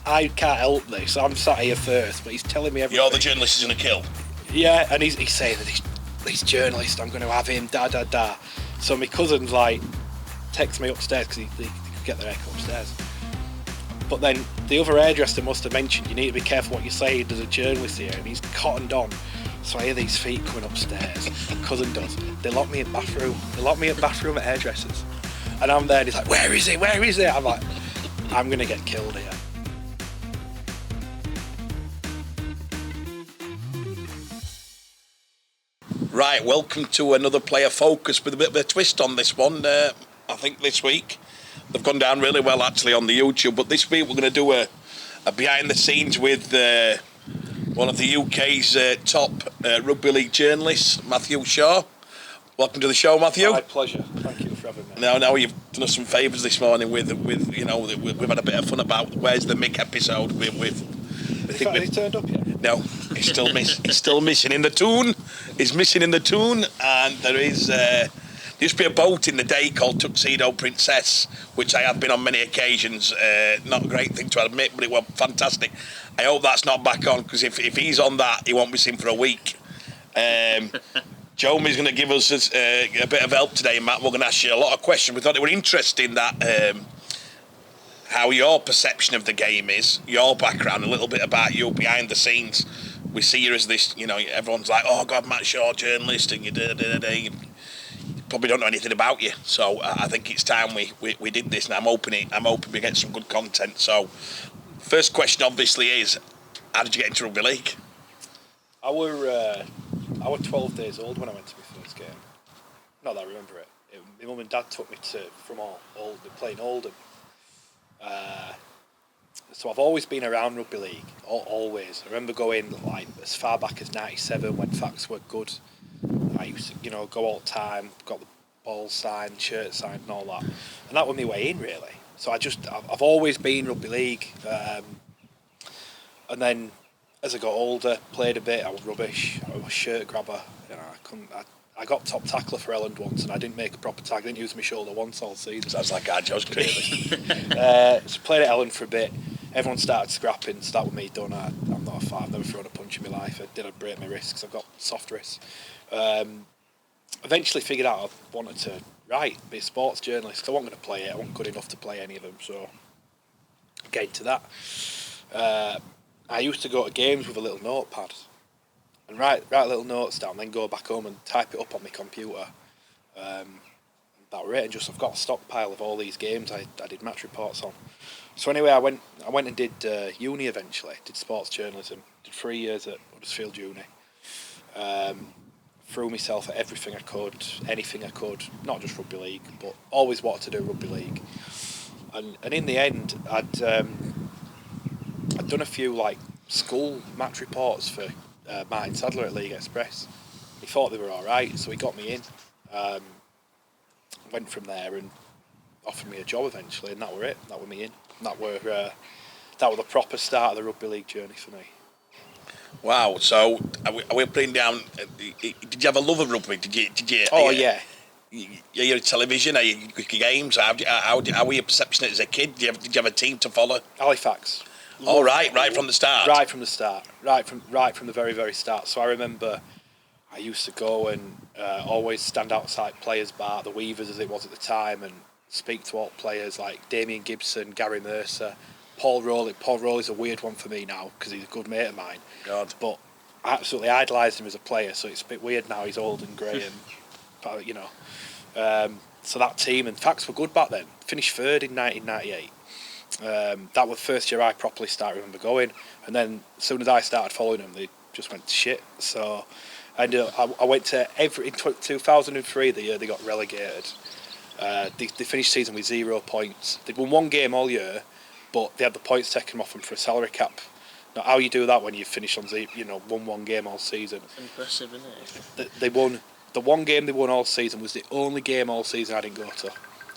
I can't help this. I'm sat here first, but he's telling me everything. You're the journalist who's going to kill. Yeah, and he's saying that this journalist, I'm going to have him, da. So my cousin's like, texts me upstairs because he could get their haircut upstairs. But then the other hairdresser must have mentioned, you need to be careful what you say, there's a journalist here, and he's cottoned on. So I hear these feet coming upstairs. My cousin does. They lock me in bathroom. At hairdressers. And I'm there, and he's like, where is it? I'm like, I'm going to get killed here. Right, welcome to another Player Focus with a bit of a twist on this one. I think this week they've gone down really well actually on the YouTube, but this week we're going to do a behind the scenes with one of the UK's top rugby league journalists, Matthew Shaw. Welcome to the show, Matthew. My pleasure. Thank you for having me. Now you've done us some favours this morning with you know, we've had a bit of fun about where's the Mick episode Has he turned up yet? No, he's still missing in the tune. He's missing in the tune, and there used to be a boat in the day called Tuxedo Princess, which I have been on many occasions. Not a great thing to admit, but it was fantastic. I hope that's not back on, because if he's on that, he won't be seen for a week. JoeMe's going to give us a bit of help today, Matt. We're going to ask you a lot of questions. We thought it were interesting that how your perception of the game is, your background, a little bit about you behind the scenes. We see you as this, you know, everyone's like, oh God, Matt Shaw, journalist, and you probably don't know anything about you. So I think it's time we did this, and I'm hoping we get some good content. So first question obviously is, how did you get into rugby league? I was 12 days old when I went to my first game. Not that I remember it. My mum and dad took me from playing Oldham. So I've always been around rugby league, always. I remember going like as far back as '97 when facts were good. I used to, go all the time, got the ball signed, shirt signed, and all that. And that was my way in, really. So I've always been rugby league. And then as I got older, played a bit. I was rubbish. I was a shirt grabber. I got top tackler for Elland once, and I didn't make a proper tag. I didn't use my shoulder once all season. Sounds like our Joe's crazy. So played at Elland for a bit. Everyone started scrapping. So that was me done. I'm not a fan. I've never thrown a punch in my life. I'd break my wrist because I've got soft wrists. Eventually figured out I wanted to be a sports journalist, because I wasn't going to play it. I wasn't good enough to play any of them. So get into that. I used to go to games with a little notepad and write little notes down, then go back home and type it up on my computer. That was it. And I've got a stockpile of all these games I did match reports on. So anyway, I went and did uni eventually. Did sports journalism. Did 3 years at Huddersfield Uni. Threw myself at everything I could, anything I could. Not just rugby league, but always wanted to do rugby league. And in the end, I'd done a few like school match reports for Martin Sadler at League Express. He thought they were all right, so he got me in. Went from there and offered me a job eventually, and that were it. That were me in. That were the proper start of the rugby league journey for me. Wow. So are we putting down? Did you have a love of rugby? Did you? Oh yeah. Your television, your games. How were your perception as a kid? Did you have a team to follow? Halifax. Oh right from the start. Right from the start. Right from the very, very start. So I remember I used to go and always stand outside Players Bar, the Weavers as it was at the time, and speak to all players like Damien Gibson, Gary Mercer, Paul Rowley. Paul Rowley's a weird one for me now because he's a good mate of mine. God. But I absolutely idolised him as a player, so it's a bit weird now. He's old and grey and so that team, and facts were good back then. Finished third in 1998. That was the first year I properly started, remember going, and then as soon as I started following them, they just went to shit. So I went to in 2003, the year they got relegated. They finished the season with 0 points. They'd won one game all year, but they had the points taken off them for a salary cap. Now, how you do that when you finish on won one game all season? That's impressive, isn't it? They won. The one game they won all season was the only game all season I didn't go to,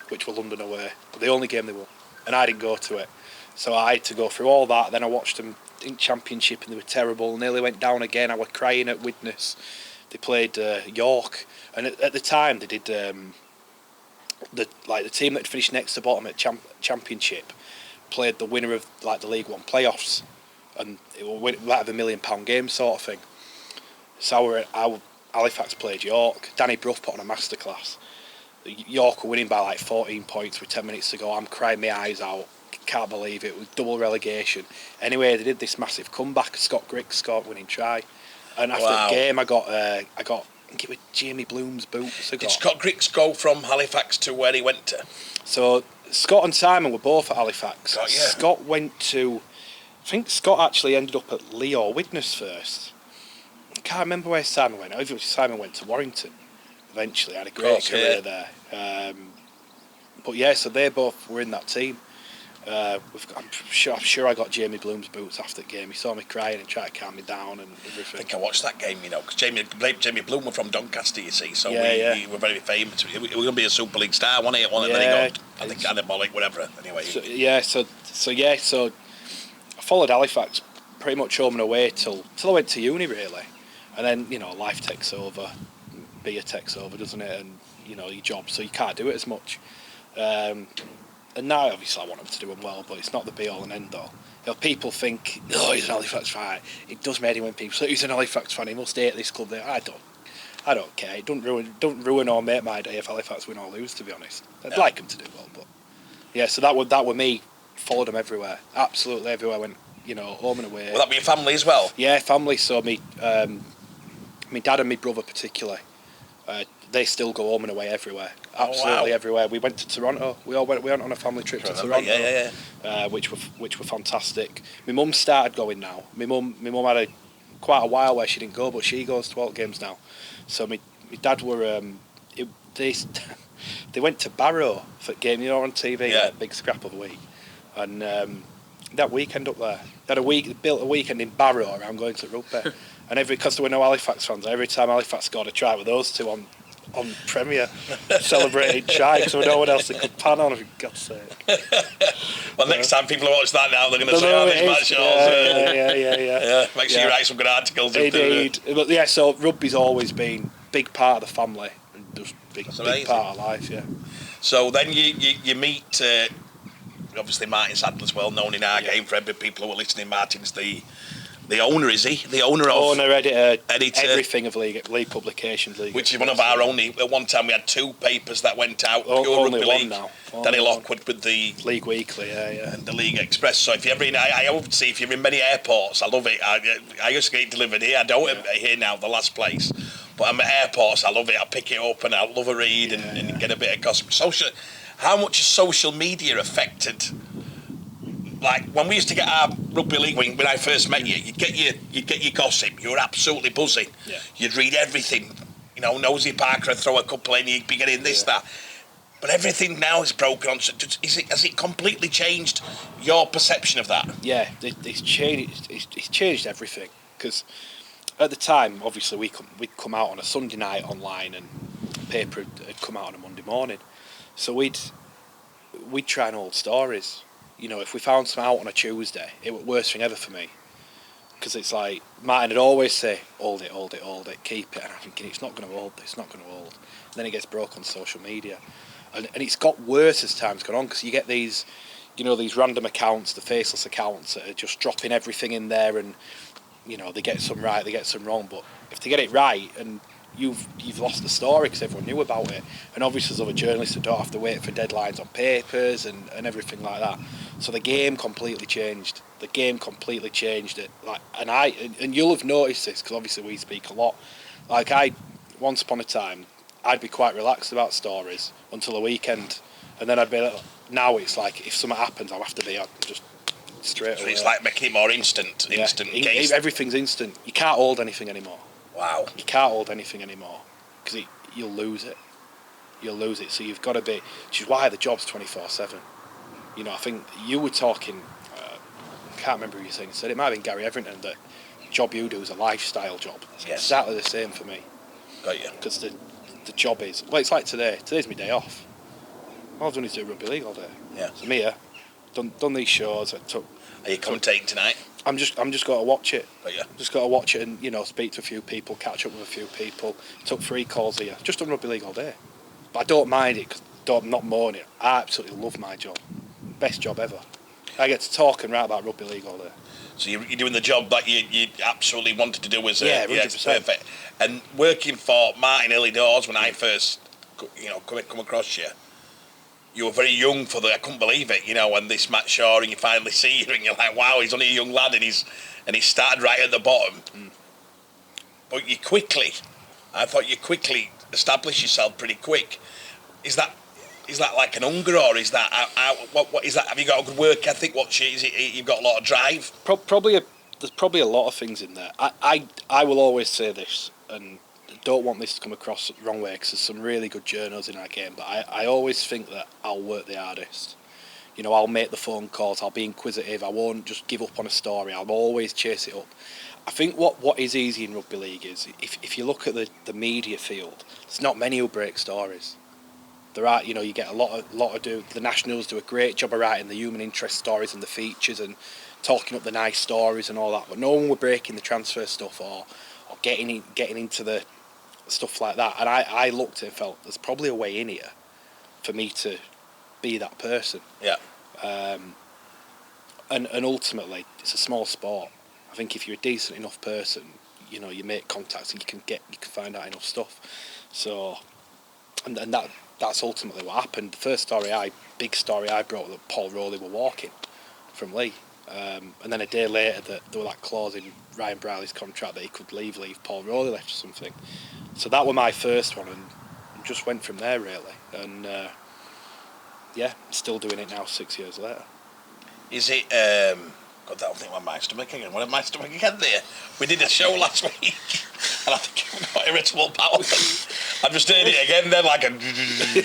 which was London away. But the only game they won, and I didn't go to it. So I had to go through all that. Then I watched them in Championship, and they were terrible. Nearly went down again. I was crying at Widnes. They played York, and at the time they did the team that finished next to bottom at Championship played the winner of like the League One playoffs, and it was like a £1 million game sort of thing. So our Halifax played York. Danny Brough put on a masterclass. York were winning by like 14 points with 10 minutes to go. I'm crying my eyes out. Can't believe it. It was double relegation. Anyway, they did this massive comeback. Scott Griggs scored winning try, and after the game, I got I think it was Jamie Bloom's boots. Did Scott Griggs go from Halifax to where he went to? So Scott and Simon were both at Halifax. Scott went to, I think Scott actually ended up at Leo Widnes first. I can't remember where Simon went. Obviously Simon went to Warrington eventually. Had a great career there. But yeah, so they both were in that team. I'm sure I got Jamie Bloom's boots after the game. He saw me crying and tried to calm me down and everything. I think I watched that game, because Jamie Bloom were from Doncaster, you see, so we were very famous. He was going to be a Super League star, wasn't he? Then he got, I think, anabolic, whatever. Anyway. So I followed Halifax pretty much home and away till I went to uni, really. And then, life takes over, beer takes over, doesn't it? And, your job, so you can't do it as much. And now, obviously, I want him to do them well, but it's not the be-all and end-all. People think, he's an Halifax fan. It does me when people say he's an Halifax fan. He must hate this club. I don't care. It don't ruin or make my day if Halifax win or lose. To be honest, I'd like him to do well, but yeah. So that were me. Followed him everywhere, absolutely everywhere. Went, home and away. Will that be your family as well? Yeah, family. So me dad and my brother particularly. They still go home and away everywhere, absolutely everywhere. We went to Toronto. We went on a family trip to Toronto, which were fantastic. My mum started going now. My mum had quite a while where she didn't go, but she goes to all games now. So my dad were they went to Barrow for the game, on TV, that big scrap of a week, and that weekend up there, they built a weekend in Barrow around going to rugby, and because there were no Halifax fans, every time Halifax scored a try with those two on Premier celebrating try, because no one else that could pan on, for God's sake. Well, next time people watch that now, they're going to say, this match yours. Make sure you write some good articles. Indeed. But so rugby's always been a big part of the family, and just big part of life, So then you meet, obviously Martin Sadler's well known in our game, for every people who are listening. Martin's the owner, is he? The owner of... editor, everything of league publications. Which is one of our only... At one time we had 2 papers that went out. Pure only Rugby one League. now. Danny Lockwood with the... League Weekly, and the League Express. So if you're ever in... I often see if you're in many airports, I love it. I used to get it delivered here. I don't here now, the last place. But I'm at airports, I love it. I pick it up and I love a read and get a bit of gossip. How much has social media affected... Like when we used to get our rugby league when I first met you, you'd get your gossip. You were absolutely buzzing. Yeah. You'd read everything. Nosy Parker would throw a couple in. You'd be getting this, that. But everything now is broken on. Has it completely changed your perception of that? Yeah, it's changed. It's changed everything. Because at the time, obviously, we'd come out on a Sunday night online, and paper had come out on a Monday morning. So we'd try and hold stories. If we found some out on a Tuesday, it was the worst thing ever for me. Because it's like, Martin would always say, hold it, keep it. And I'm thinking, it's not going to hold. And then it gets broke on social media. And it's got worse as time's gone on, because you get these, these random accounts, the faceless accounts, that are just dropping everything in there, and, they get some right, they get some wrong. But if they get it right, and you've lost the story because everyone knew about it, and obviously there's other journalists that don't have to wait for deadlines on papers and everything like that. So the game completely changed. It and you'll have noticed this, because obviously we speak a lot. Like once upon a time, I'd be quite relaxed about stories until the weekend, and then I'd be like, now it's like if something happens, I'll have to be just straight away. It's like making it more instant. Everything's instant. You can't hold anything anymore. Wow. You can't hold anything anymore, because you'll lose it. So you've got to be, which is why the job's 24/7. I think you were talking, I can't remember who you said, it might have been Gary Everington, that the job you do is a lifestyle job. It's exactly the same for me. Got you. Because the job is, it's like today. Today's my day off. All I've done is do rugby league all day. Yeah. So I'm here, done these shows. Are you commentating tonight? I'm just got to watch it. Got you. Just got to watch it and speak to a few people, catch up with a few people. Took 3 calls here. Just done rugby league all day. But I don't mind it, because I'm not mourning it. I absolutely love my job. Best job ever. I get to talk and write about rugby league all day. So you're doing the job that you absolutely wanted to do as a... Yeah, 100%. Perfect. And working for Martin early doors, when I first, come across you were very young for the... I couldn't believe it, when this Matt Shaw and you finally see you and you're like, wow, he's only a young lad and he started right at the bottom. But I thought you quickly established yourself pretty quick. Is that like an hunger, or is that what is that? Have you got a good work ethic? Is it? You've got a lot of drive. There's probably a lot of things in there. I will always say this, and don't want this to come across the wrong way, because there's some really good journos in our game. But I always think that I'll work the hardest. I'll make the phone calls. I'll be inquisitive. I won't just give up on a story. I'll always chase it up. I think what is easy in rugby league is if you look at the media field, there's not many who break stories. There are, you get a lot of the Nationals do a great job of writing the human interest stories and the features and talking up the nice stories and all that, but no one were breaking the transfer stuff or getting into the stuff like that. And I looked and felt there's probably a way in here for me to be that person. Yeah. And ultimately, it's a small sport. I think if you're a decent enough person, you make contacts and you can find out enough stuff. So, and that's ultimately what happened. The first big story I brought, that Paul Rowley were walking from Lee, and then a day later there was that clause in Ryan Brierley's contract that he could leave Paul Rowley left or something. So that was my first one, and just went from there really. And still doing it now 6 years later. Is it? God, I don't think my stomach again. What am my stomach again there? We did a show last week, and I think we got irritable bowel. I just heard it again. Then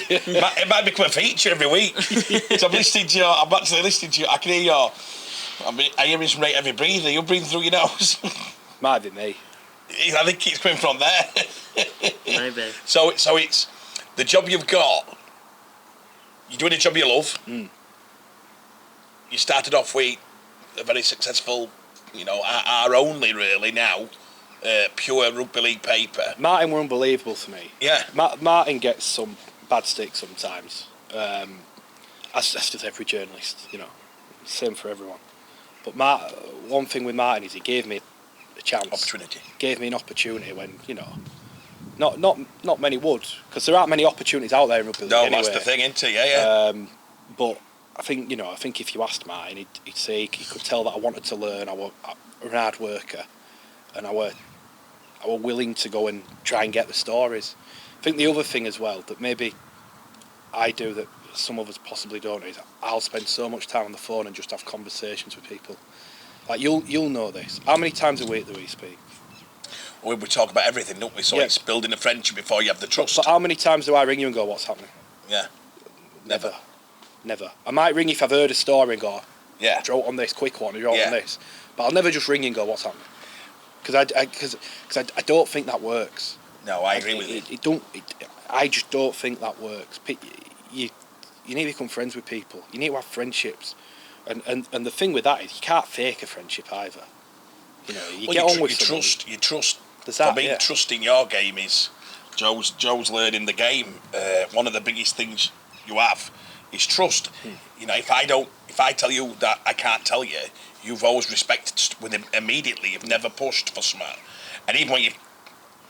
it might become a feature every week. So I'm actually listening to you. I can hear I'm hearing some rate every breather. You're breathing through your nose. Might be me. I think it's coming from there. Maybe. So it's the job you've got. You're doing a job you love. Mm. You started off with a very successful, our only really now, pure rugby league paper. Martin were unbelievable to me. Yeah. Martin gets some bad stick sometimes. As does every journalist, same for everyone. But one thing with Martin is he gave me a chance. Opportunity. Gave me an opportunity when, not many would, because there aren't many opportunities out there in rugby league anyway. That's the thing, isn't it? Yeah. But I think if you asked Martin, he'd say he could tell that I wanted to learn. I were a hard worker, and I were willing to go and try and get the stories. I think the other thing as well that maybe I do that some of us possibly don't is I'll spend so much time on the phone and just have conversations with people. Like you'll know this. How many times a week do we speak? We talk about everything, don't we? So it's building a friendship before you have the trust. But how many times do I ring you and go, "What's happening?" Yeah. Never. I might ring you if I've heard a story and go, "Yeah, I wrote on this, quick one, I wrote on this." But I'll never just ring you and go, "What's happening?" Because I don't think that works. No, I agree with you. I just don't think that works. You need to become friends with people. You need to have friendships, and the thing with that is you can't fake a friendship either. You get on with someone. You trust. For me, trust in your game is Joe's learning the game. One of the biggest things you have is trust. If I tell you that I can't tell you, you've always respected with him immediately. You've never pushed for smart, and even when you've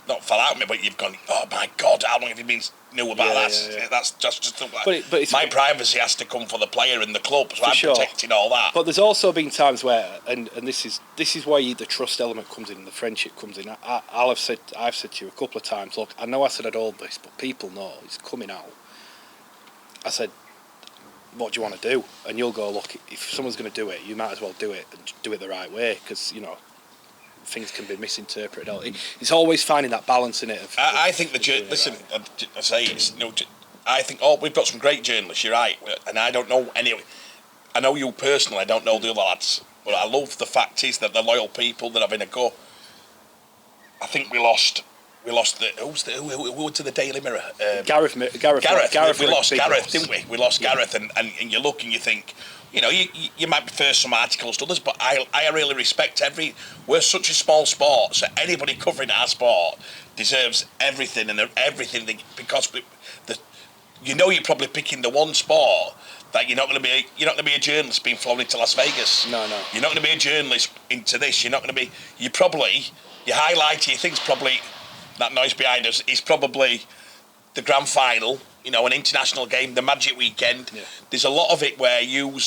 not fell out with me, but you've gone, "Oh my God, how long have you knew about that?" Yeah. That's just like, but my privacy has to come for the player and the club, so I'm protecting all that. But there's also been times where, and this is where the trust element comes in and the friendship comes in. I've said to you a couple of times, look, I know I said I'd hold this, but people know it's coming out. I said, what do you want to do? And you'll go, look, if someone's going to do it, you might as well do it and do it the right way, because things can be misinterpreted. It's always finding that balance in it. I think listen, I say it's I think we've got some great journalists. You're right, and I don't know any. I know you personally. I don't know the other lads, but I love the fact is that they're loyal people that have in a go. I think we lost who to the Daily Mirror? Gareth. We lost Gareth, didn't we? We lost Gareth, and you look and you think. You might prefer some articles to others, but I really respect we're such a small sport, so anybody covering our sport deserves everything because you're probably picking the one sport that you're not going to be a journalist being flown into Las Vegas. No. You're not going to be a journalist into this. You're not going to be. You probably your highlight. You think's probably that noise behind us is probably the grand final. An international game, the Magic Weekend. Yeah. There's a lot of it where you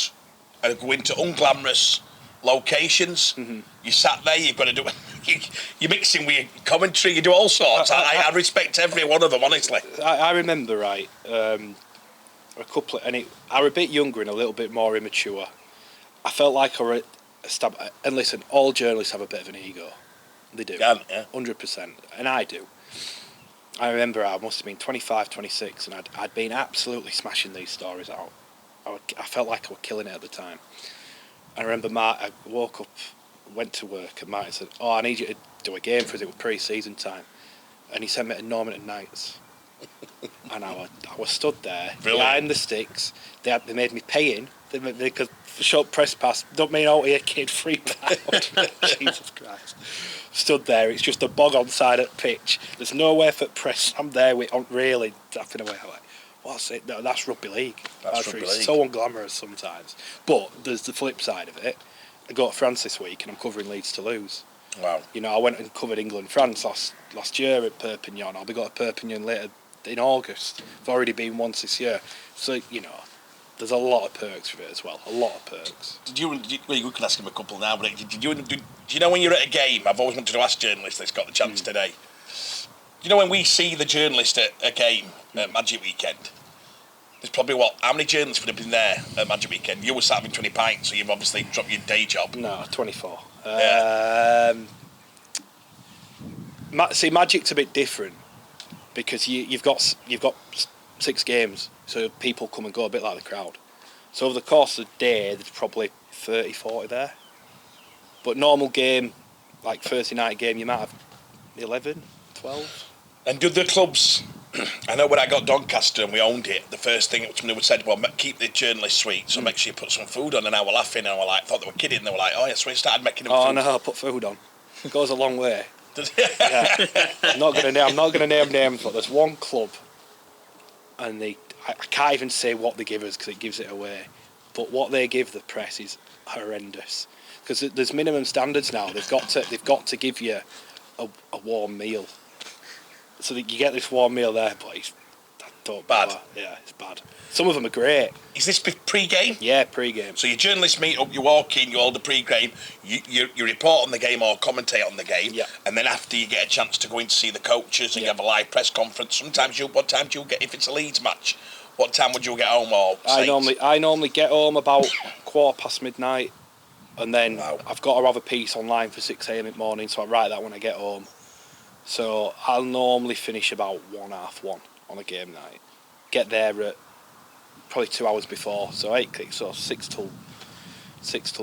go into unglamorous locations. Mm-hmm. You sat there. You've got to do. You're mixing with commentary. You do all sorts. I respect every one of them, honestly. I remember right. A couple, I were a bit younger and a little bit more immature. I felt like I were and listen, all journalists have a bit of an ego. They do. Yeah. 100%. And I do. I remember I must have been 25, 26, and I'd been absolutely smashing these stories out. I felt like I was killing it at the time. I remember I woke up, went to work, and Martin said, I need you to do a game for us. It was pre-season time. And he sent me to Normanton Knights. And I was stood there behind the sticks. They made me pay in. They could short press pass. Don't mean out here, kid, free out. Jesus Christ. Stood there. It's just a bog on side at pitch. There's nowhere for press. I'm there with really tapping away. I'm like, what's it? No, that's rugby league. That's rugby league. league. So unglamorous sometimes. But there's the flip side of it. I got to France this week and I'm covering Leeds to lose. Wow. I went and covered England-France last year at Perpignan. I'll be going to Perpignan later in August. I've already been once this year. So, there's a lot of perks with it as well. A lot of perks. You can ask him a couple now, but do you know when you're at a game, I've always wanted to ask journalists that's got the chance today, do you know when we see the journalist at a game at Magic Weekend, there's probably how many journalists would have been there at Magic Weekend? You were sat having 20 pints, so you've obviously dropped your day job. No, 24. Yeah. See, Magic's a bit different because you've got 6 games, so people come and go a bit like the crowd. So over the course of the day, there's probably 30, 40 there. But normal game, like Thursday night game, you might have 11, 12. And do the clubs... I know when I got Doncaster and we owned it, the first thing somebody said, well, keep the journalist sweet, so make sure you put some food on. And I were laughing and I were like, thought they were kidding. They were like, oh, yeah, so we started making them food. Oh, no, put food on. It goes a long way. Yeah. I'm not going to name names, but there's one club, and I can't even say what they give us because it gives it away. But what they give the press is horrendous because there's minimum standards now. They've got to give you a warm meal, so that you get this warm meal there, but it's bad. Bother. Yeah, it's bad. Some of them are great. Is this pre-game? Yeah, pre-game. So your journalists meet up, you walk in, you hold the pre-game, you report on the game or commentate on the game, and then after you get a chance to go in to see the coaches and you have a live press conference. Sometimes what time do you get if it's a Leeds match? What time would you get home? Or I normally get home about midnight, midnight, and then I've got to have a piece online for 6 a.m. in the morning, so I write that when I get home. So I'll normally finish about 1:30 on a game night. Get there at probably 2 hours before, so 6 till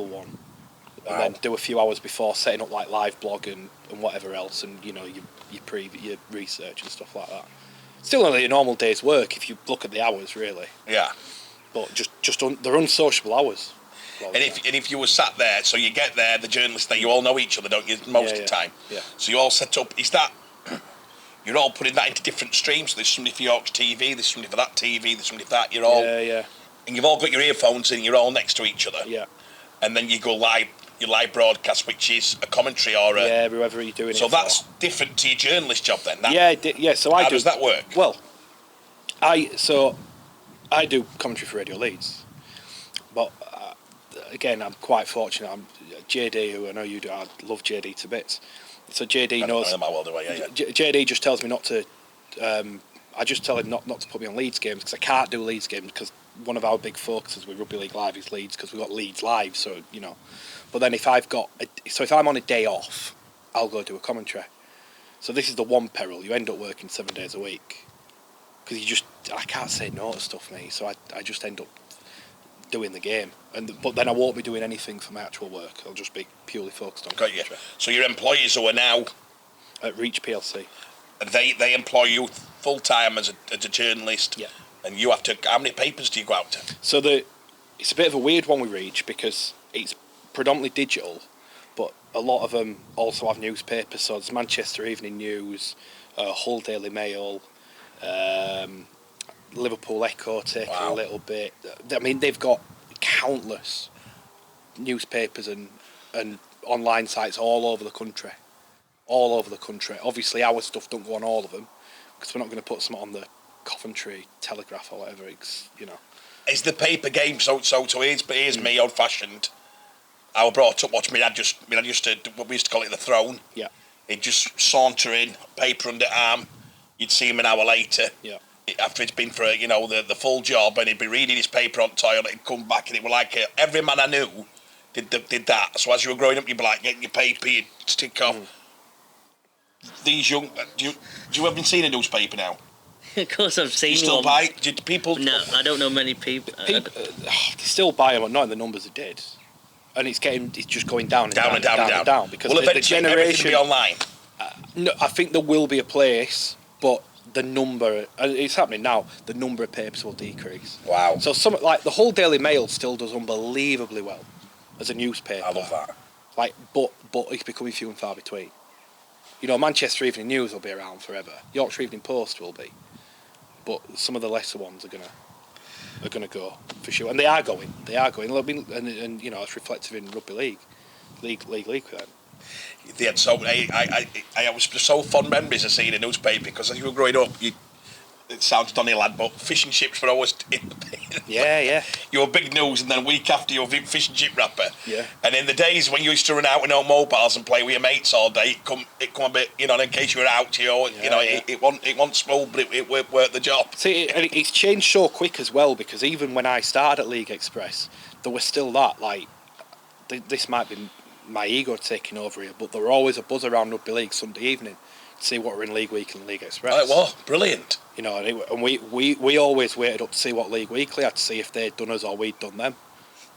1, and then do a few hours before setting up like live blog and whatever else, and your research and stuff like that. Still only a normal day's work if you look at the hours, really. Yeah. But they're unsociable hours. And if you were sat there, so you get there, the journalists there, you all know each other, don't you? Most of the time. Yeah. So you all set up. Is that you're all putting that into different streams? So there's somebody for York's TV, there's somebody for that TV, there's somebody for that. You're all yeah. And you've all got your earphones in. You're all next to each other. Yeah. And then you go live. Your live broadcast, which is a commentary or a whoever you're doing. So that's different to your journalist job then. So how does that work? Well, I do commentary for Radio Leeds, but again, I'm quite fortunate. I'm JD, who I know you do. I love JD to bits. So JD knows. JD just tells me not to. I just tell him not to put me on Leeds games because I can't do Leeds games because one of our big focuses with Rugby League Live is Leeds because we've got Leeds Live. So But then if I'm on a day off, I'll go do a commentary. So this is the one peril. You end up working 7 days a week because I can't say no to stuff, mate. So I just end up doing the game, but then I won't be doing anything for my actual work. I'll just be purely focused on commentary. So your employees who are now at Reach PLC, they employ you full time as a journalist. Yeah. And you have to. How many papers do you go out to? So it's a bit of a weird one with Reach because it's predominantly digital, but a lot of them also have newspapers. So there's Manchester Evening News, Hull Daily Mail, Liverpool Echo taking Wow. a little bit. I mean, they've got countless newspapers and online sites all over the country. All over the country. Obviously, our stuff don't go on all of them because we're not going to put something on the Coventry Telegraph or whatever. It's, you know. Is the paper game so here's me old fashioned. I was brought up watching my dad used to what we used to call it the throne. Yeah. He'd just saunter in, paper under arm. You'd see him an hour later. Yeah. After it's been for the full job, and he'd be reading his paper on toilet and come back, and it was like every man I knew did that. So as you were growing up, you'd be like getting your paper, you'd stick off. These young, do you ever seen a newspaper now? Of course, I've seen You still one. buy? Do people? No, I don't know many people. They still buy them, but not in the numbers they did. And it's just going down and down and down because the generation be online. No, I think there will be a place, but the number, it's happening now, the number of papers will decrease. Wow. So like the whole Daily Mail still does unbelievably well as a newspaper. I love that. Like, but it's becoming few and far between. You know, Manchester Evening News will be around forever. Yorkshire Evening Post will be, but some of the lesser ones are gonna go for sure, and they are going. And you know, it's reflective in rugby league with them. They had I was so fond memories of seeing a newspaper because as you were growing up, it sounds Donny lad, but fish and chips were always in the paper. Yeah. You were big news, and then a week after you were fish and chip wrapper. Yeah. And in the days when you used to run out with no mobiles and play with your mates all day, it come a bit, in case you were out, it wasn't smooth, but it worked the job. See, it's changed so quick as well because even when I started at League Express, there was still that like, this might be my ego taking over here, but there were always a buzz around Rugby League Sunday evening to see what were in League Week and League Express. Right, well, brilliant. You know, and we always waited up to see what League Weekly had to see if they'd done us or we'd done them.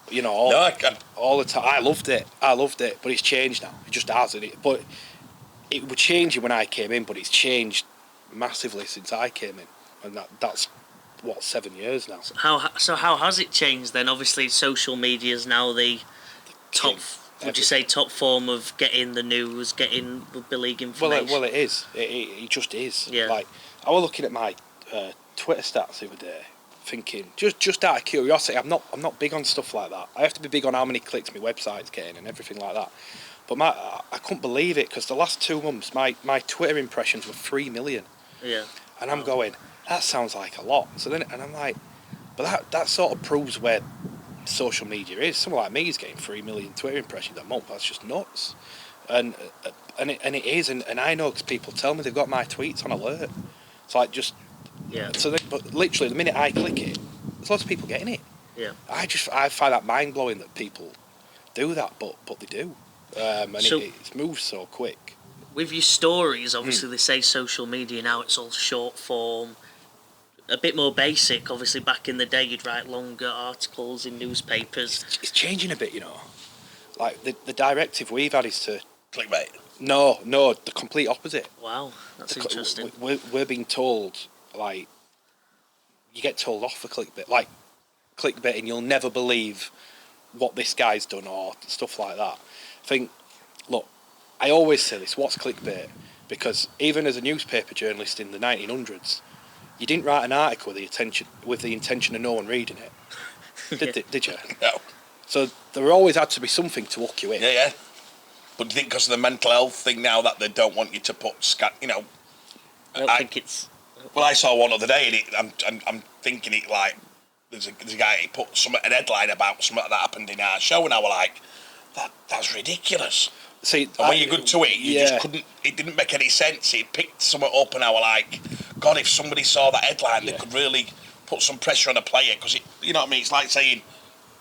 You know, all the time. I loved it, but it's changed now. It just has, but it was changing when I came in, but it's changed massively since I came in, and that's what 7 years now. So how has it changed then? Obviously, social media is now the top. Would you say top form of getting the news, getting rugby league information? Well, it is. It just is. Yeah. Like I was looking at my Twitter stats the other day, thinking just out of curiosity. I'm not big on stuff like that. I have to be big on how many clicks my website's getting and everything like that. But I couldn't believe it because the last 2 months my Twitter impressions were 3 million. Yeah. And I'm going, that sounds like a lot. So then, and I'm like, but that sort of proves where social media is. Someone like me is getting 3 million Twitter impressions a month. That's just nuts. And it is. And I know because people tell me they've got my tweets on alert. It's like just yeah. So but literally the minute I click it, there's lots of people getting it. Yeah. I find that mind blowing that people do that, but they do. And so, it moves so quick. With your stories, obviously they say social media now it's all short form, a bit more basic. Obviously back in the day you'd write longer articles in newspapers. It's changing a bit, you know. Like the directive we've had is to Clickbait. No, the complete opposite. Wow, that's interesting. We're being told, like, you get told off for clickbait. Like, clickbaiting, you'll never believe what this guy's done or stuff like that. Look, I always say this, what's clickbait? Because even as a newspaper journalist in the 1900s, you didn't write an article with the intention of no one reading it. Did you? No. So there always had to be something to hook you in. Yeah. But do you think because of the mental health thing now that they don't want you to put I don't think it's. Well, I saw one other day, and I'm thinking it like there's a guy he put an headline about something that happened in our show, and I was like, that's ridiculous. See, and when you're good to it, you just couldn't. It didn't make any sense. It picked something up, and I was like, God, if somebody saw that headline, they could really put some pressure on a player because you know what I mean. It's like saying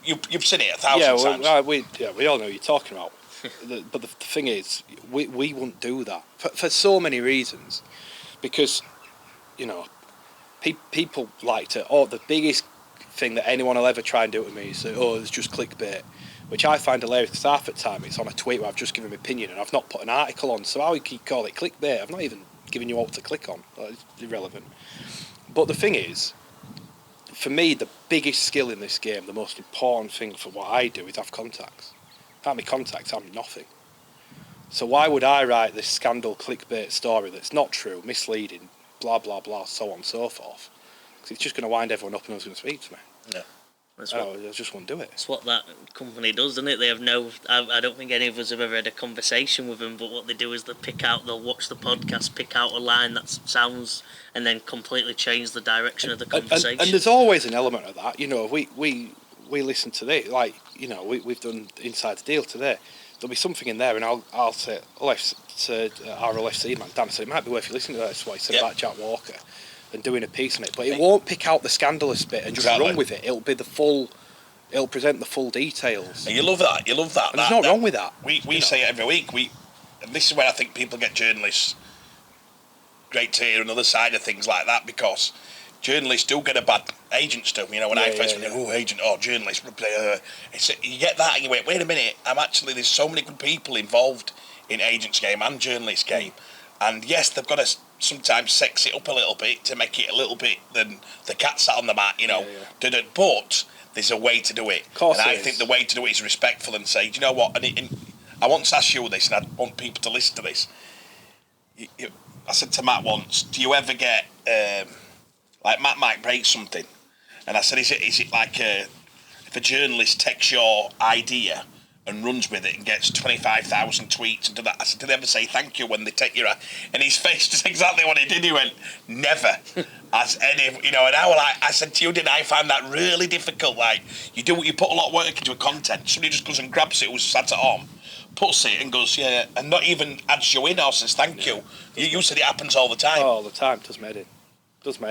you've seen it 1,000 times. We all know what you're talking about. But the thing is, we wouldn't do that for so many reasons, because you know people like to. The biggest thing that anyone will ever try and do to me is say, it's just clickbait, which I find hilarious because half the time it's on a tweet where I've just given my opinion and I've not put an article on. So how you can call it clickbait? I've not even given you what to click on. It's irrelevant. But the thing is, for me, the biggest skill in this game, the most important thing for what I do is have contacts. Without my contacts, I'm nothing. So why would I write this scandal clickbait story that's not true, misleading, blah, blah, blah, so on and so forth, because it's just going to wind everyone up and no one's going to speak to me. Yeah. I just won't do it. That's what that company does, doesn't it? They have I don't think any of us have ever had a conversation with them, but what they do is they'll watch the podcast, pick out a line that sounds, and then completely change the direction of the conversation. And there's always an element of that. You know, we listen to this, like, you know, we've done Inside the Deal today. There'll be something in there, and I'll say, RLFC man, Dan, so it might be worth you listening to that. That's what he said about Jack Walker and doing a piece on it. But it won't pick out the scandalous bit and just run with it. It'll be it'll present the full details. And you love that. And there's nothing wrong with that. We say it every week. And this is where I think people get journalists great to hear another side of things like that, because journalists do get a bad agent stuff. You know, when I first went, agent, journalist, you get that and you wait a minute, there's so many good people involved in agents' game and journalists' game. And yes, they've got to sometimes sex it up a little bit to make it a little bit than the cat sat on the mat, you know. But there's a way to do it. Of course, and I think the way to do it is respectful and say, do you know what? And I want to ask you this, and I want people to listen to this. I said to Matt once, do you ever get like Matt might break something, and I said, is it like if a journalist takes your idea and runs with it and gets 25,000 tweets and do that? I said, do they ever say thank you when they take your... And his face just exactly what he did. He went, never. As any, you know, and I said to you, didn't I find that really difficult? Like, you put a lot of work into a content. Somebody just goes and grabs it who's sat at home, puts it and goes, yeah, and not even adds you in or says thank you. You said it happens all the time. All the time. Does me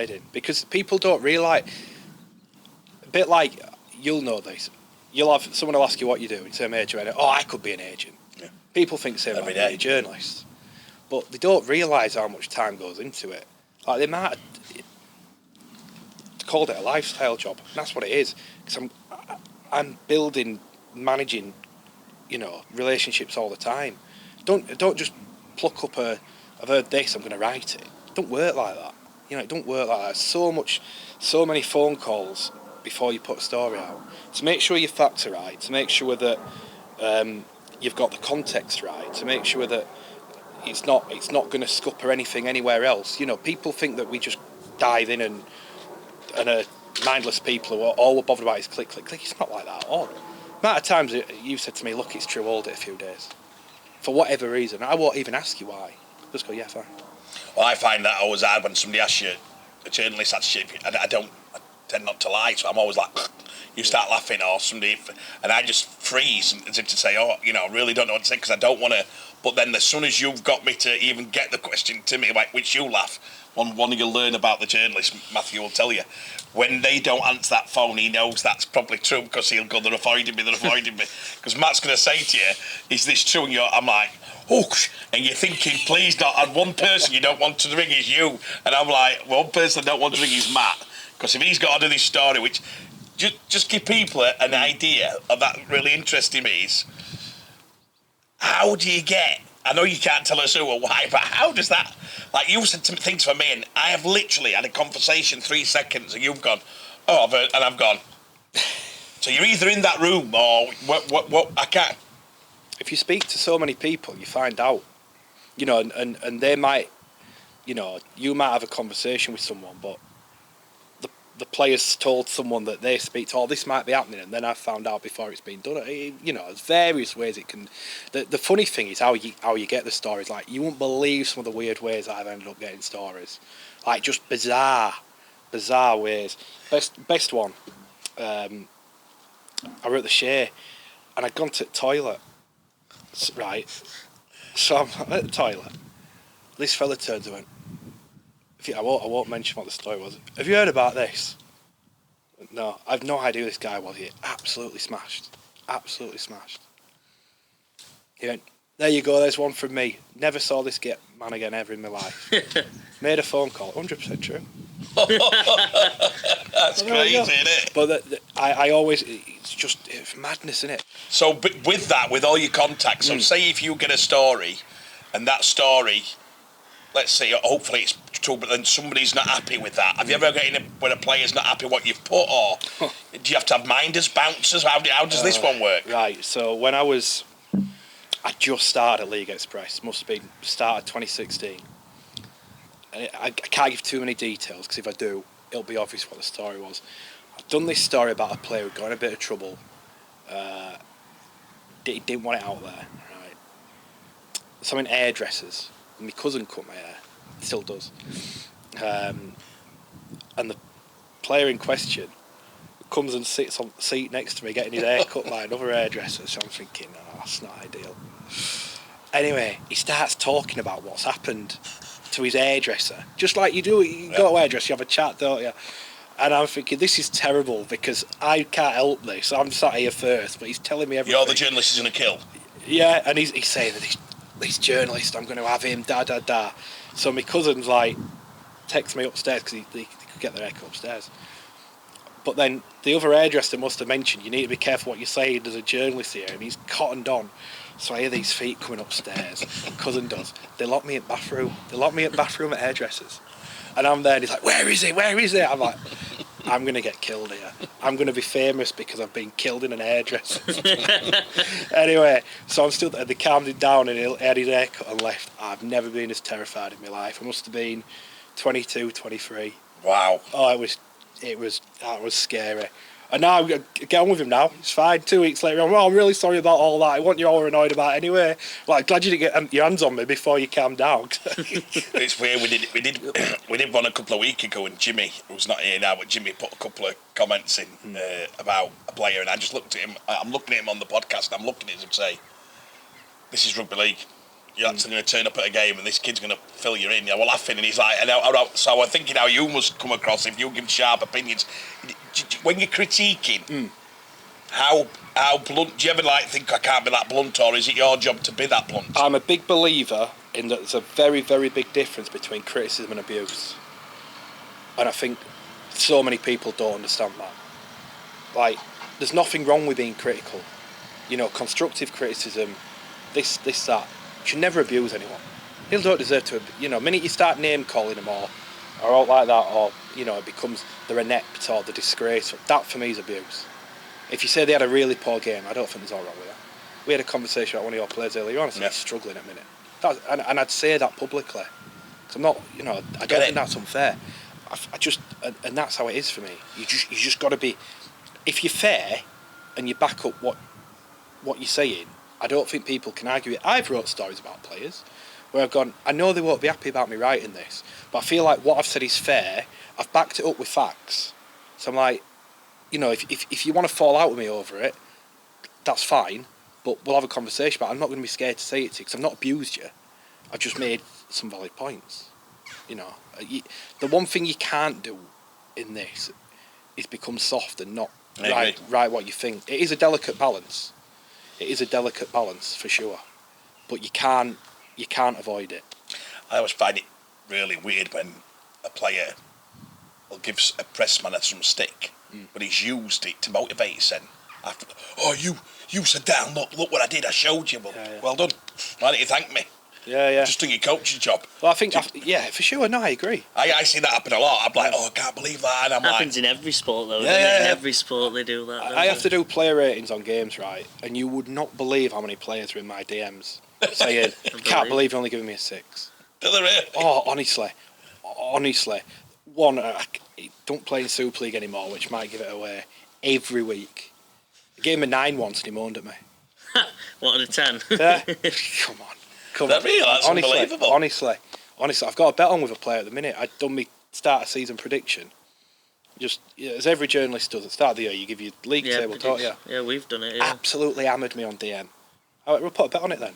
in. Because people don't realise... A bit like, you'll know this. Someone will ask you what you do, and say major edit. Oh, I could be an agent. Yeah. People think same about a journalist, but they don't realise how much time goes into it. Like, they might have called it a lifestyle job, and that's what it is. Because I'm building, managing, you know, relationships all the time. Don't just pluck up I've heard this, I'm going to write it. It don't work like that. You know, it don't work like that. So many phone calls before you put a story out, to make sure your facts are right, to make sure that you've got the context right, to make sure that it's not going to scupper anything anywhere else. You know, people think that we just dive in and are mindless people who are all we're bothered about is click. It's not like that at all. The amount of times you've said to me, look, it's true, hold it a few days. For whatever reason, I won't even ask you why. Just go, yeah, fine. Well, I find that always hard when somebody asks you, a journalist asks you, I tend not to lie, so I'm always like, you start laughing or somebody, and I just freeze as if to say, I really don't know what to say, because I don't want to. But then as soon as you've got me to even get the question to me, like, which you laugh, one you'll learn about the journalist, Matthew will tell you, when they don't answer that phone, he knows that's probably true, because he'll go, they're avoiding me. Because Matt's going to say to you, is this true? And I'm like, and you're thinking, please not. And one person you don't want to ring is you. And I'm like, one person I don't want to ring is Matt. Because if he's got to do this story, which just give people an idea of that really interesting is, how do you get, I know you can't tell us who or why, but how does that, like you said things for me, and I have literally had a conversation 3 seconds and you've gone, I've heard, and I've gone. So you're either in that room or what I can't. If you speak to so many people, you find out, you know, and they might, you know, you might have a conversation with someone, but the players told someone that they speak to, this might be happening, and then I found out before it's been done. You know, there's various ways it can. The funny thing is how you get the stories. Like, you won't believe some of the weird ways I've ended up getting stories, like just bizarre ways. Best one. I wrote the share, and I'd gone to the toilet. Right, so I'm at the toilet. This fella turns and went, I won't mention what the story was. Have you heard about this? No, I've no idea who this guy was. He absolutely smashed. He went, there you go, there's one from me. Never saw this man again ever in my life. Made a phone call, 100% true. That's crazy, isn't it? But I always, it's madness, isn't it? So with all your contacts, so say if you get a story, and that story, let's say, hopefully it's true, but then somebody's not happy with that. Have you ever got in when a player's not happy what you've put, or do you have to have minders, bouncers? How does this one work? Right, so when I just started at League Express, must have been start of 2016. And I can't give too many details, because if I do, it'll be obvious what the story was. I've done this story about a player who got in a bit of trouble. Didn't want it out there, right? So I'm in hairdressers. My cousin cut my hair, still does. And the player in question comes and sits on the seat next to me getting his hair cut by another hairdresser. So I'm thinking, oh, that's not ideal. Anyway, he starts talking about what's happened to his hairdresser. Just like you do, you go to a hairdresser, you have a chat, don't you? And I'm thinking, this is terrible because I can't help this. I'm sat here first, but he's telling me everything. You're the journalist he's going to kill. Yeah, and he's saying that this journalist, I'm going to have him, da. So my cousin's like, texts me upstairs because they could get their haircut upstairs. But then the other hairdresser must have mentioned, you need to be careful what you say, there's a journalist here, and he's cottoned on. So I hear these feet coming upstairs. My cousin does. They lock me in bathroom. At hairdressers. And I'm there and he's like, where is it? I'm like, I'm going to get killed here. I'm going to be famous because I've been killed in an hairdresser. Anyway, so I'm still there. They calmed him down and he had his haircut and left. I've never been as terrified in my life. I must have been 22, 23. Wow. Oh, that was scary. And now I get on with him now. It's fine. 2 weeks later, I'm really sorry about all that. I want you all annoyed about it anyway. Like, glad you didn't get your hands on me before you calmed down. It's weird. We did one a couple of weeks ago, and Jimmy, who's not here now, but Jimmy put a couple of comments in about a player, and I just looked at him. I'm looking at him on the podcast, and I'm looking at him and say, "This is rugby league. You're actually going to turn up at a game, and this kid's going to fill you in." We're laughing, and he's like, so I'm thinking how you must come across if you give sharp opinions. When you're critiquing, how blunt, do you ever think I can't be that blunt, or is it your job to be that blunt? I'm a big believer in that there's a very, very big difference between criticism and abuse. And I think so many people don't understand that. Like, there's nothing wrong with being critical. Constructive criticism, this, that. You should never abuse anyone. People don't deserve to, the minute you start name calling them or out like that, or, it becomes they're inept or the disgrace, that for me is abuse. If you say they had a really poor game, I don't think there's all wrong with that. We had a conversation about one of your players earlier on, he's struggling at a minute. And I'd say that publicly. Because I'm not, I don't think that's unfair. I just, and that's how it is for me. You just got to be, if you're fair and you back up what you're saying, I don't think people can argue it. I've wrote stories about players where I've gone, I know they won't be happy about me writing this, but I feel like what I've said is fair. I've backed it up with facts. So I'm like, if you want to fall out with me over it, that's fine, but we'll have a conversation about it. I'm not going to be scared to say it to you because I've not abused you. I've just made some valid points. The one thing you can't do in this is become soft and not write what you think. It is a delicate balance. For sure, but you can't avoid it. I always find it really weird when a player will give a press man some stick, but he's used it to motivate his son. After, you said that, look what I did, I showed you. Well, well done. Why don't you thank me? Yeah. Just doing your coach's job. Well, I think, for sure. No, I agree. I see that happen a lot. I'm like, I can't believe that. And I'm happens in every sport, though. Doesn't it? In every sport, they do that. I have to do player ratings on games, right? And you would not believe how many players are in my DMs saying, "Can't believe you're only giving me a 6." Do they really? Oh, honestly. One, I don't play in Super League anymore, which might give it away. Every week, I gave him a 9 once, and he moaned at me. What, out of 10? Come on. That's unbelievable. Honestly, I've got a bet on with a player at the minute. I'd done my start of season prediction. Just as every journalist does at the start of the year, you give your league table, don't you? Yeah, we've done it. Yeah. Absolutely hammered me on DM. All right, we'll put a bet on it then.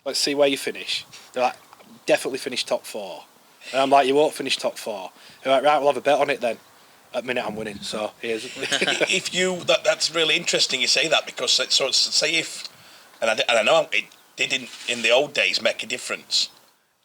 Let's see where you finish. They're like, definitely finish top 4. And I'm like, you won't finish top 4. They're like, right, we'll have a bet on it then. At the minute I'm winning, so here's. That's really interesting you say that, because so say if, and I know it didn't in the old days make a difference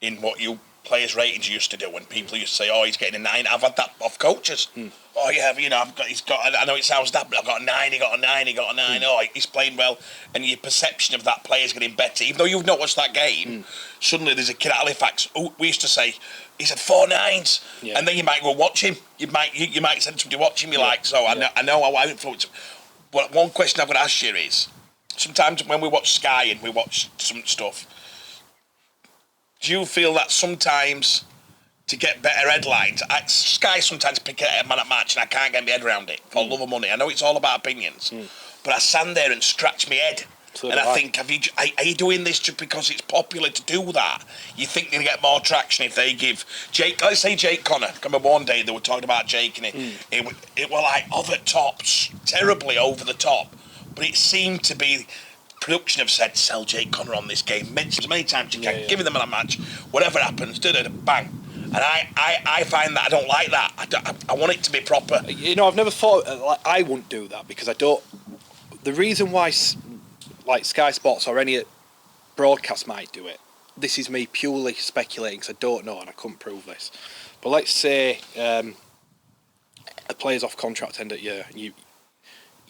in what you players' ratings used to do when people used to say, he's getting a 9. I've had that off coaches. Oh yeah, he's got. I know it sounds that, but I've got a 9. He got a 9. Oh, he's playing well, and your perception of that player's getting better, even though you've not watched that game. Suddenly, there's a kid at Halifax. We used to say he's had 4 9s, and then you might go watch him. You might send somebody to watch him. I know how I influence him. But one question I've got to ask you is, sometimes when we watch Sky and we watch some stuff, do you feel that sometimes to get better headlines. Sky sometimes pick a man at match and I can't get my head around it for love of money. I know it's all about opinions, but I stand there and scratch my head. So and I think, are you doing this just because it's popular to do that? You think they're going to get more traction if they give Jake, let's say Jake Connor. I remember one day they were talking about Jake and it were like over the top, terribly over the top. But it seemed to be, production have said, sell Jake Connor on this game. Mention as many times you can, give him a match, whatever happens, bang. And I find that I don't like that. I want it to be proper. You know, I've never thought, like, I wouldn't do that because I don't, the reason why, like Sky Sports or any broadcast might do it, this is me purely speculating because I don't know and I couldn't prove this. But let's say a player's off contract end of year, and you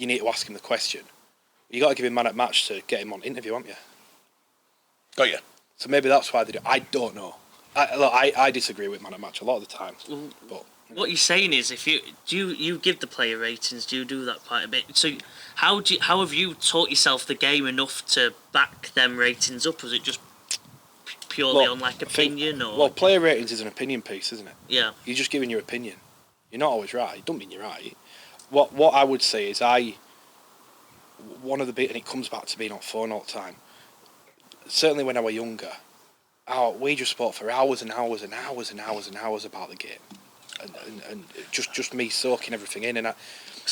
need to ask him the question. You got to give him man at match to get him on interview, haven't you? Got you. So maybe that's why they do. I don't know. I disagree with man at match a lot of the time. But what you're saying is, if you give the player ratings, do you do that quite a bit? So how have you taught yourself the game enough to back them ratings up? Was it just purely on like opinion or? Well, player ratings is an opinion piece, isn't it? Yeah. You're just giving your opinion. You're not always right. It don't mean you're right. What I would say is one of the bit, and it comes back to being on phone all the time. Certainly when I was younger, we just spoke for hours and hours and hours and hours and hours about the game, and just me soaking everything in. And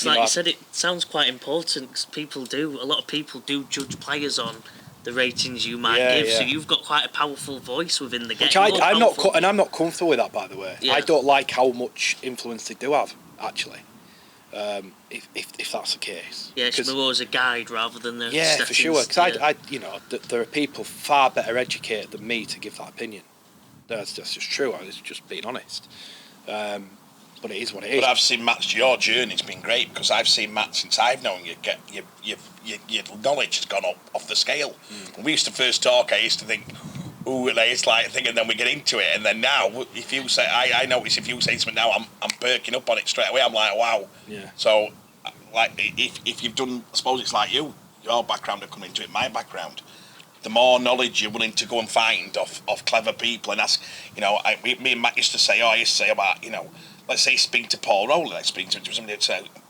you said, it sounds quite important because a lot of people do judge players on the ratings you might give. Yeah. So you've got quite a powerful voice within the game. Which I'm not comfortable with that, by the way. Yeah. I don't like how much influence they do have, actually. If that's the case. Yeah, it's more as a guide rather than the settings. For sure. Because there are people far better educated than me to give that opinion. That's just true. I was just being honest. But it is what it is. But I've seen Matt's, your journey's been great because I've seen Matt since I've known you. Your knowledge has gone up off the scale. When we used to first talk, I used to think, ooh, it's like a thing, and then we get into it, and then now, if you say, I notice if you say something now, I'm perking up on it straight away. I'm like, wow. Yeah. So, like, if you've done, I suppose it's like your background have come into it, my background. The more knowledge you're willing to go and find of clever people and ask, me and Matt used to say about, let's say speak to Paul Rowley, let's speak to somebody,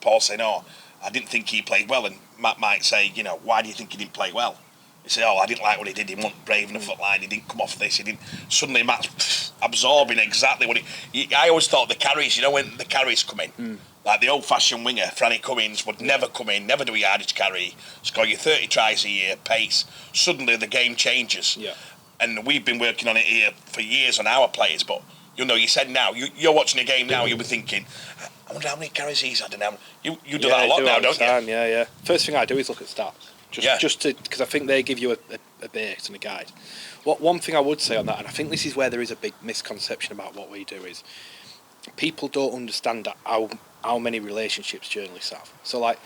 Paul saying, I didn't think he played well, and Matt might say, why do you think he didn't play well? He said, I didn't like what he did. He wasn't brave in the foot line. He didn't come off this. He didn't. Suddenly, Matt's absorbing exactly what I always thought the carries, when the carries come in, like the old-fashioned winger, Franny Cummins, would never come in, never do a yardage carry, score you 30 tries a year, pace. Suddenly, the game changes. Yeah. And we've been working on it here for years on our players, but, you said now, you're watching a game now, you'll be thinking, I wonder how many carries he's had. And you do that a lot now, don't you? Yeah. First thing I do is look at stats. Just because I think they give you a base and a guide. One thing I would say on that, and I think this is where there is a big misconception about what we do, is people don't understand how many relationships journalists have. So, like,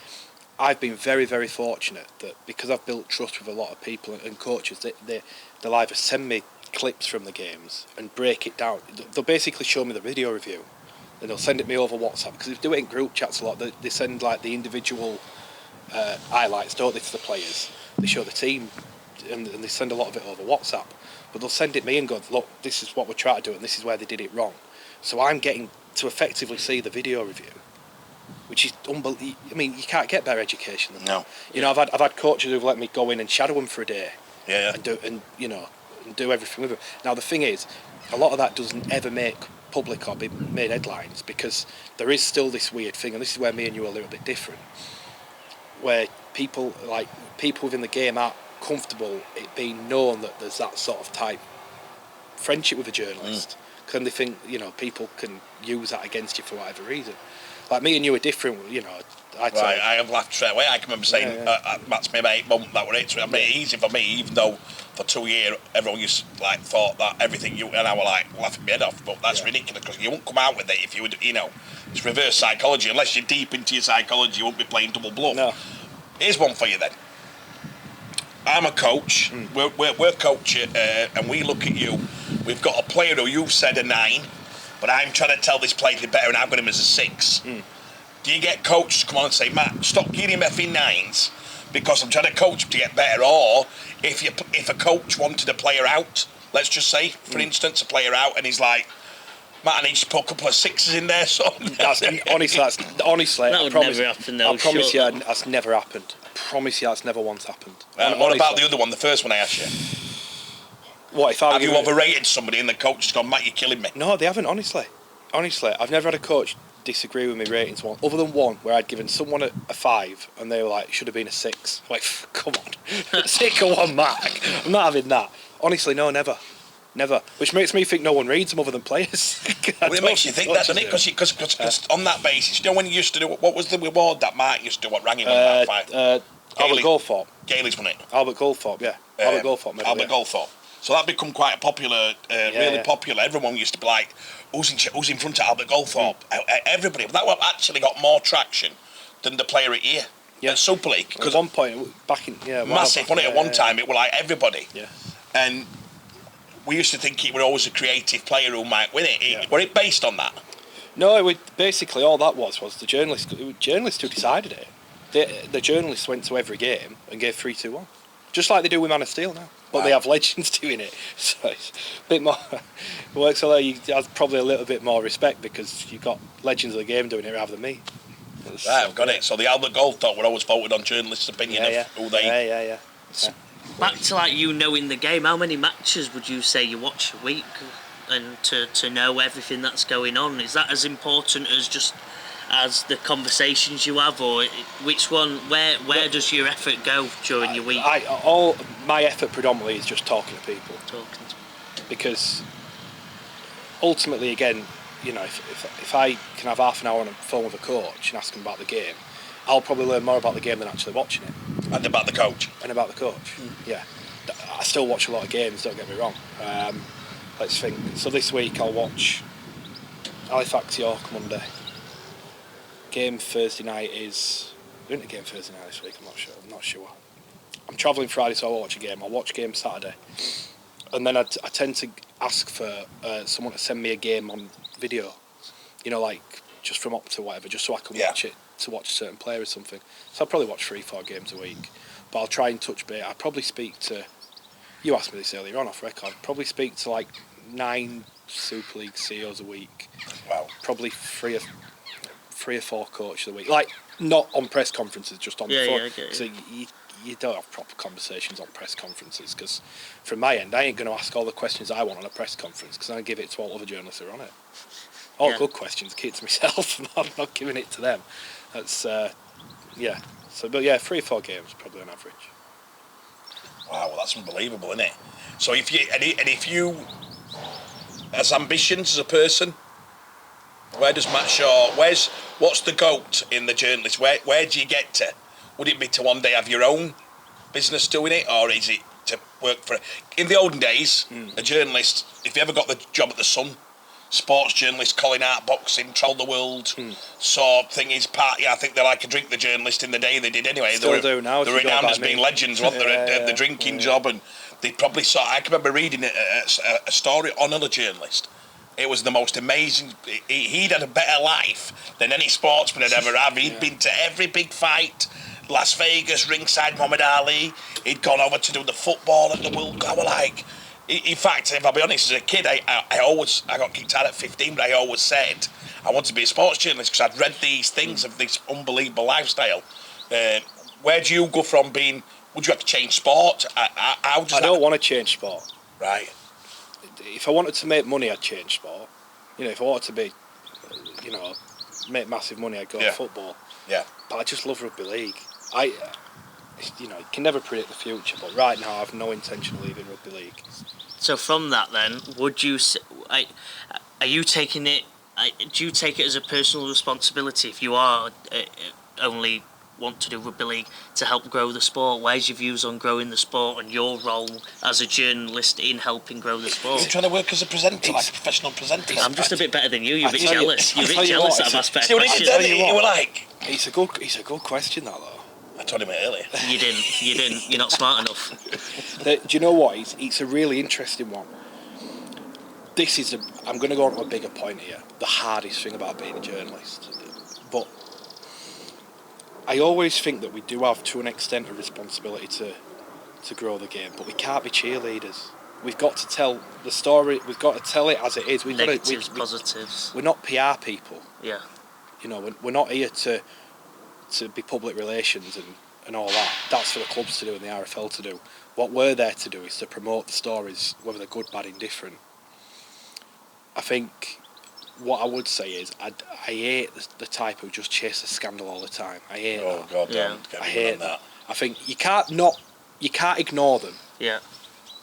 I've been very, very fortunate that because I've built trust with a lot of people and coaches, they'll either send me clips from the games and break it down. They'll basically show me the video review, and they'll send it me over WhatsApp because they do it in group chats a lot. They send like the individual highlights, don't they, to the players. They show the team and they send a lot of it over WhatsApp, but they'll send it me and go, look, this is what we're trying to do and this is where they did it wrong. So I'm getting to effectively see the video review, which is unbelievable. I mean, you can't get better education than that. I've had coaches who've let me go in and shadow them for a day and do everything with them. Now the thing is, a lot of that doesn't ever make public or be made headlines because there is still this weird thing, and this is where me and you are a little bit different, where people within the game aren't comfortable it being known that there's that sort of type friendship with a journalist. Because they think, people can use that against you for whatever reason. Like me and you are different, I have laughed straight away. I can remember saying, Matt's maybe 8 months, that were it. So it made it easy for me, even though for 2 years everyone used thought that everything and I were laughing my head off. But that's ridiculous because you won't come out with it if you would, it's reverse psychology. Unless you're deep into your psychology, you won't be playing double bluff. No. Here's one for you then. I'm a coach. We're coaching, and we look at you. We've got a player who you've said a 9, but I'm trying to tell this player to be better, and I've got him as a 6. Do you get coaches to come on and say, Matt, stop giving him effing 9s because I'm trying to coach him to get better? Or if a coach wanted a player out, let's just say, for instance, a player out, and he's like, Matt, I need to put a couple of sixes in there, son. Honestly, that would never happen, though. I promise you, that's never happened. I promise you, that's never once happened. What about the other one, the first one I asked you? What if I have you overrated somebody and the coach has gone, Matt, you're killing me? No, they haven't. Honestly, I've never had a coach disagree with me ratings one, other than one where I'd given someone a 5 and they were like, it should have been a 6. Like, come on, 6 or 1 mark. I'm not having that. Honestly, no, never. Which makes me think no one reads them other than players. Well, it makes you think that, doesn't it? Because on that basis, you know, when you used to do, what was the reward that Mark used to do? What rang him on that fight? Albert Goldthorpe. Gailey's won it. Albert Goldthorpe, yeah. Albert Goldthorpe. So that become quite a popular, really popular. Everyone used to be like, who's in front of Albert Goldthorpe? Everybody. But that one actually got more traction than the player at year. Yeah. Super League. Because at one point, back in... Yeah, massive, wasn't it? At one time, it was like everybody. Yeah. And we used to think it was always a creative player who might win it. Were it based on that? No, it would, basically all that was the journalist. It was journalists who decided it. The journalists went to every game and gave 3-2-1. Just like they do with Man of Steel now. But they have legends doing it. So it's a bit more... Works although you have probably a little bit more respect because you've got legends of the game doing it rather than me. Right, I've got it. So the Albert Goldthorpe were always voted on journalists' opinion of who they... Yeah. Back to like you knowing the game, how many matches would you say you watch a week and to know everything that's going on? Is that as important as just as the conversations you have, or which one, where does your effort go during your week? All my effort predominantly is just talking to people. Because ultimately, again, you know, if I can have half an hour on the phone with a coach and ask him about the game, I'll probably learn more about the game than actually watching it. And about the coach. Yeah. I still watch a lot of games, don't get me wrong. Let's think. So this week I'll watch Halifax York Monday. Game Thursday night is... We're in the game Thursday night this week, I'm not sure. I'm travelling Friday, so I'll watch a game. I'll watch a game Saturday. And then I tend to ask for someone to send me a game on video. You know, like, just from Opta or whatever, just so I can watch it, to watch a certain player or something. So I'll probably watch 3-4 games a week. But I'll try and touch base. I'll probably speak to... You asked me this earlier on off record. Probably speak to, like, 9 Super League CEOs a week. Wow. Probably 3 or 4 coaches a week. Like, not on press conferences, just on the phone. Okay. So you don't have proper conversations on press conferences, because from my end, I ain't going to ask all the questions I want on a press conference, because I give it to all other journalists who are on it. All good questions, keep it to myself. I'm not giving it to them. That's, So, but 3 or 4 games, probably on average. Wow, well, that's unbelievable, isn't it? So if you, has ambitions as a person, where does Matt Shaw, what's the GOAT in the journalist? Where do you get to? Would it be to one day have your own business doing it, or is it to work for... In the olden days, a journalist, if you ever got the job at the Sun, sports journalist, calling out boxing, travel the world, sort of thing is part... I think they're like a drink the journalist in the day they did anyway. Still do now. They're renowned as being legends, weren't they, the drinking job, and they probably saw... I can remember reading a story on another journalist. It was the most amazing... He'd had a better life than any sportsman had ever had. He'd been to every big fight, Las Vegas, ringside Muhammad Ali. He'd gone over to do the football at the World Cup. I were like... In fact, if I'll be honest, as a kid, I got kicked out at 15, but I always said I wanted to be a sports journalist because I'd read these things of this unbelievable lifestyle. Where do you go from being... Would you have to change sport? I don't want to change sport. Right. If I wanted to make money, I'd change sport. You know, if I wanted to be, make massive money, I'd go to football. Yeah. But I just love rugby league. You can never predict the future, but right now I have no intention of leaving rugby league. So from that then, would you... Are you taking it... Do you take it as a personal responsibility if you are only want to do rugby league to help grow the sport? Where's your views on growing the sport and your role as a journalist in helping grow the sport? You're trying to work as a presenter, like a professional presenter. I'm just a bit better than you. You're a bit jealous. You're a bit jealous that I've asked better questions. You were like... It's a good question, that, though. I told him it earlier. You didn't. You're not smart enough. Do you know what? It's a really interesting one. I'm going to go on to a bigger point here. The hardest thing about being a journalist. But I always think that we do have, to an extent, a responsibility to grow the game. But we can't be cheerleaders. we've got to tell the story. We've got to tell it as it is. Negatives, positives. We're not PR people. Yeah. You know, we're not here to be public relations and all that. That's for the clubs to do and the RFL to do. What we're there to do is to promote the stories, whether they're good, bad, indifferent. I think what I would say is I hate the type who just chase a scandal all the time. I hate that. Oh God, don't get me on that. I think you can't ignore them. Yeah.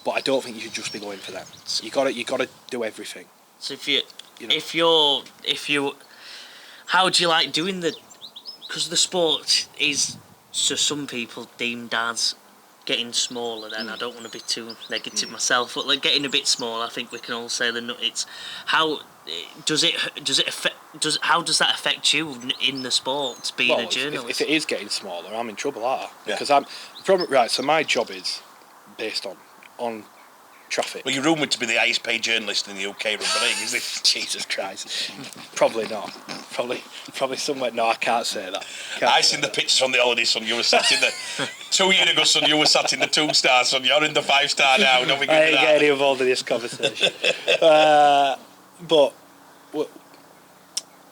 But I don't think you should just be going for them. You got to do everything. So if you how do you like doing because the sport is, to some people, deemed as getting smaller. Then I don't want to be too negative myself, but like getting a bit smaller, I think we can all say it's how does it affect? How does that affect you in the sport, being a journalist? If it is getting smaller, I'm in trouble, Yeah. because so my job is based on traffic. Well, you're rumoured to be the highest paid journalist in the UK Rugby League, is it? Jesus Christ. Probably not. Probably somewhere. No, I can't say that. I seen the pictures from the holiday, son. You were sat in the 2 years ago, son. You were sat in the 2-star, son. You're in the 5-star now. Don't be good I ain't getting involved in this conversation. But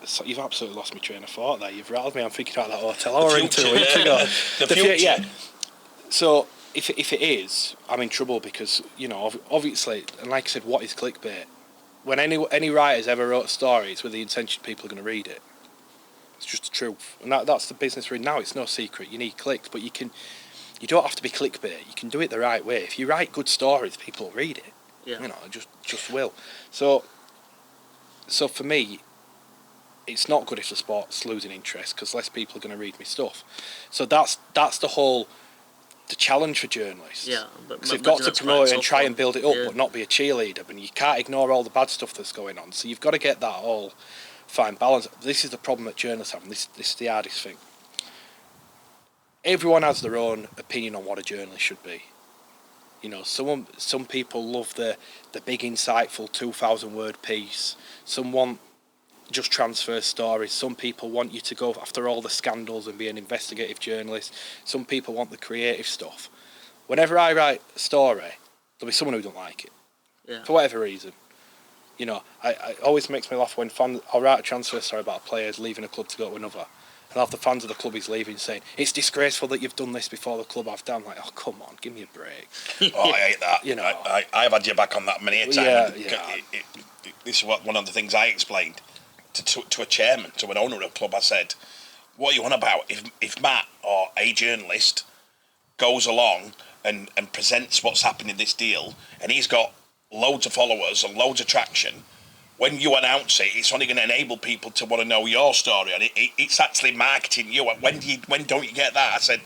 so you've absolutely lost my train of thought there. You've rattled me. I'm thinking about that hotel hour in 2 weeks ago. The future. Yeah. So if it is, I'm in trouble because, you know, obviously, and like I said, what is clickbait? When any writers ever wrote stories with the intention people are going to read it, it's just the truth. And that's the business we're in now. It's no secret. You need clicks, but you don't have to be clickbait. You can do it the right way. If you write good stories, people read it. Yeah. You know, just will. So for me, it's not good if the sport's losing interest because less people are going to read me stuff. So that's the challenge for journalists. Yeah, because they've got to promote it and try and build it up, but not be a cheerleader. But you can't ignore all the bad stuff that's going on. So you've got to get that all fine balance. This is the problem that journalists have, and this is the hardest thing. Everyone has their own opinion on what a journalist should be. You know, some people love the big, insightful 2,000-word piece. Some want just transfer stories. Some people want you to go after all the scandals and be an investigative journalist. Some people want the creative stuff. Whenever I write a story, there'll be someone who don't like it. Yeah. For whatever reason. You know, it always makes me laugh when I'll write a transfer story about a player leaving a club to go to another. And I'll have the fans of the club he's leaving saying, it's disgraceful that you've done this before the club I've done. Like, oh, come on, give me a break. Oh, I hate that. You know, I've had your back on that many a time. Yeah. This is one of the things I explained to a chairman, to an owner of a club. I said, what are you on about? If Matt or a journalist goes along and presents what's happened in this deal, and he's got loads of followers and loads of traction, when you announce it, it's only going to enable people to want to know your story, and it's actually marketing you. When don't you get that? I said,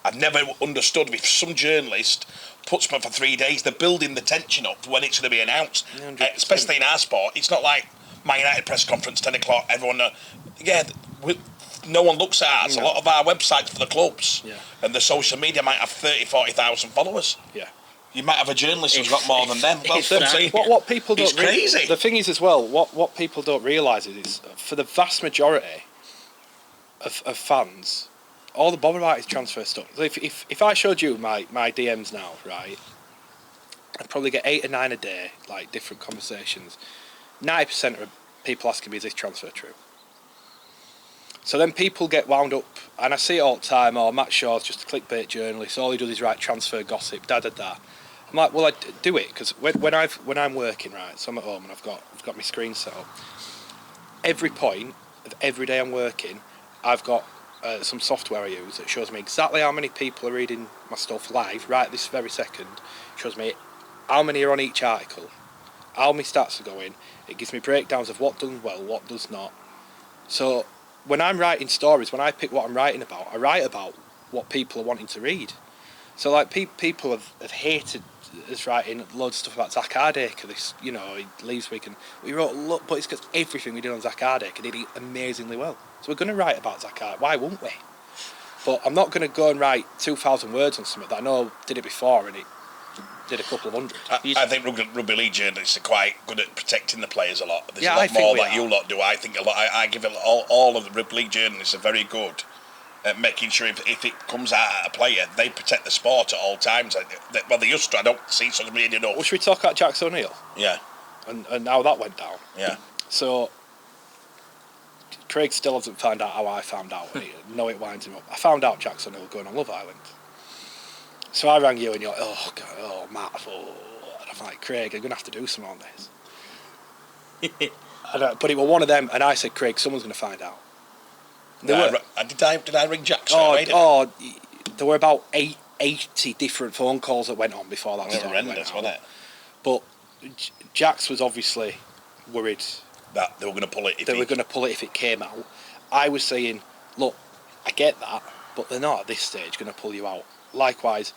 I've never understood if some journalist puts me for 3 days, they're building the tension up when it's going to be announced. 100%. Especially in our sport, it's not like Man United press conference 10 o'clock. Everyone, no one looks at us. No. A lot of our websites for the clubs and the social media might have 30,000-40,000 followers. Yeah. You might have a journalist who's got more than them. That's what I'm saying. What people don't it's crazy. The thing is as well, what people don't realise is for the vast majority of fans, all the bother about is transfer stuff. So if I showed you my DMs now, right, I'd probably get 8 or 9 a day, like different conversations. 90% of people asking me, is this transfer true? So then people get wound up, and I see it all the time, Matt Shaw's just a clickbait journalist, all he does is write transfer gossip, da-da-da. I'm like, well, I do it, because when I'm working, right, so I'm at home and I've got my screen set up, every point of every day I'm working, I've got some software I use that shows me exactly how many people are reading my stuff live, right this very second. It shows me how many are on each article, how many stats are going. It gives me breakdowns of what does well, what does not. So when I'm writing stories, when I pick what I'm writing about, I write about what people are wanting to read. So like people have hated us writing loads of stuff about Zach Hardacre. This, you know, he leaves week, and we wrote but it's because everything we did on Zach Hardacre did it amazingly well. So we're going to write about Zach Hardacre. Why wouldn't we? But I'm not going to go and write 2,000 words on something that I know did it before and it did a couple of hundred. I think rugby league journalists are quite good at protecting the players a lot. There's a I lot think more we that are. you lot do. I think a lot. I give it all of the rugby league journalists are very good at making sure if it comes out at a player, they protect the sport at all times. Well, they used to. I don't see social media enough. Well, should we talk about Jax O'Neill? Yeah. And how that went down? Yeah. So, Craig still hasn't found out how I found out. No, it winds him up. I found out Jax O'Neill going on Love Island. So I rang you and you're like, oh, God, oh, Matt, oh. And I'm like, Craig, I'm going to have to do something on this. But it was one of them, and I said, Craig, someone's going to find out. Did I ring Jack? There were about 80 different phone calls that went on before that story went out. Wasn't it? But Jax was obviously worried that they were going to pull it. They were going to pull it if it came out. I was saying, look, I get that, but they're not at this stage going to pull you out. Likewise,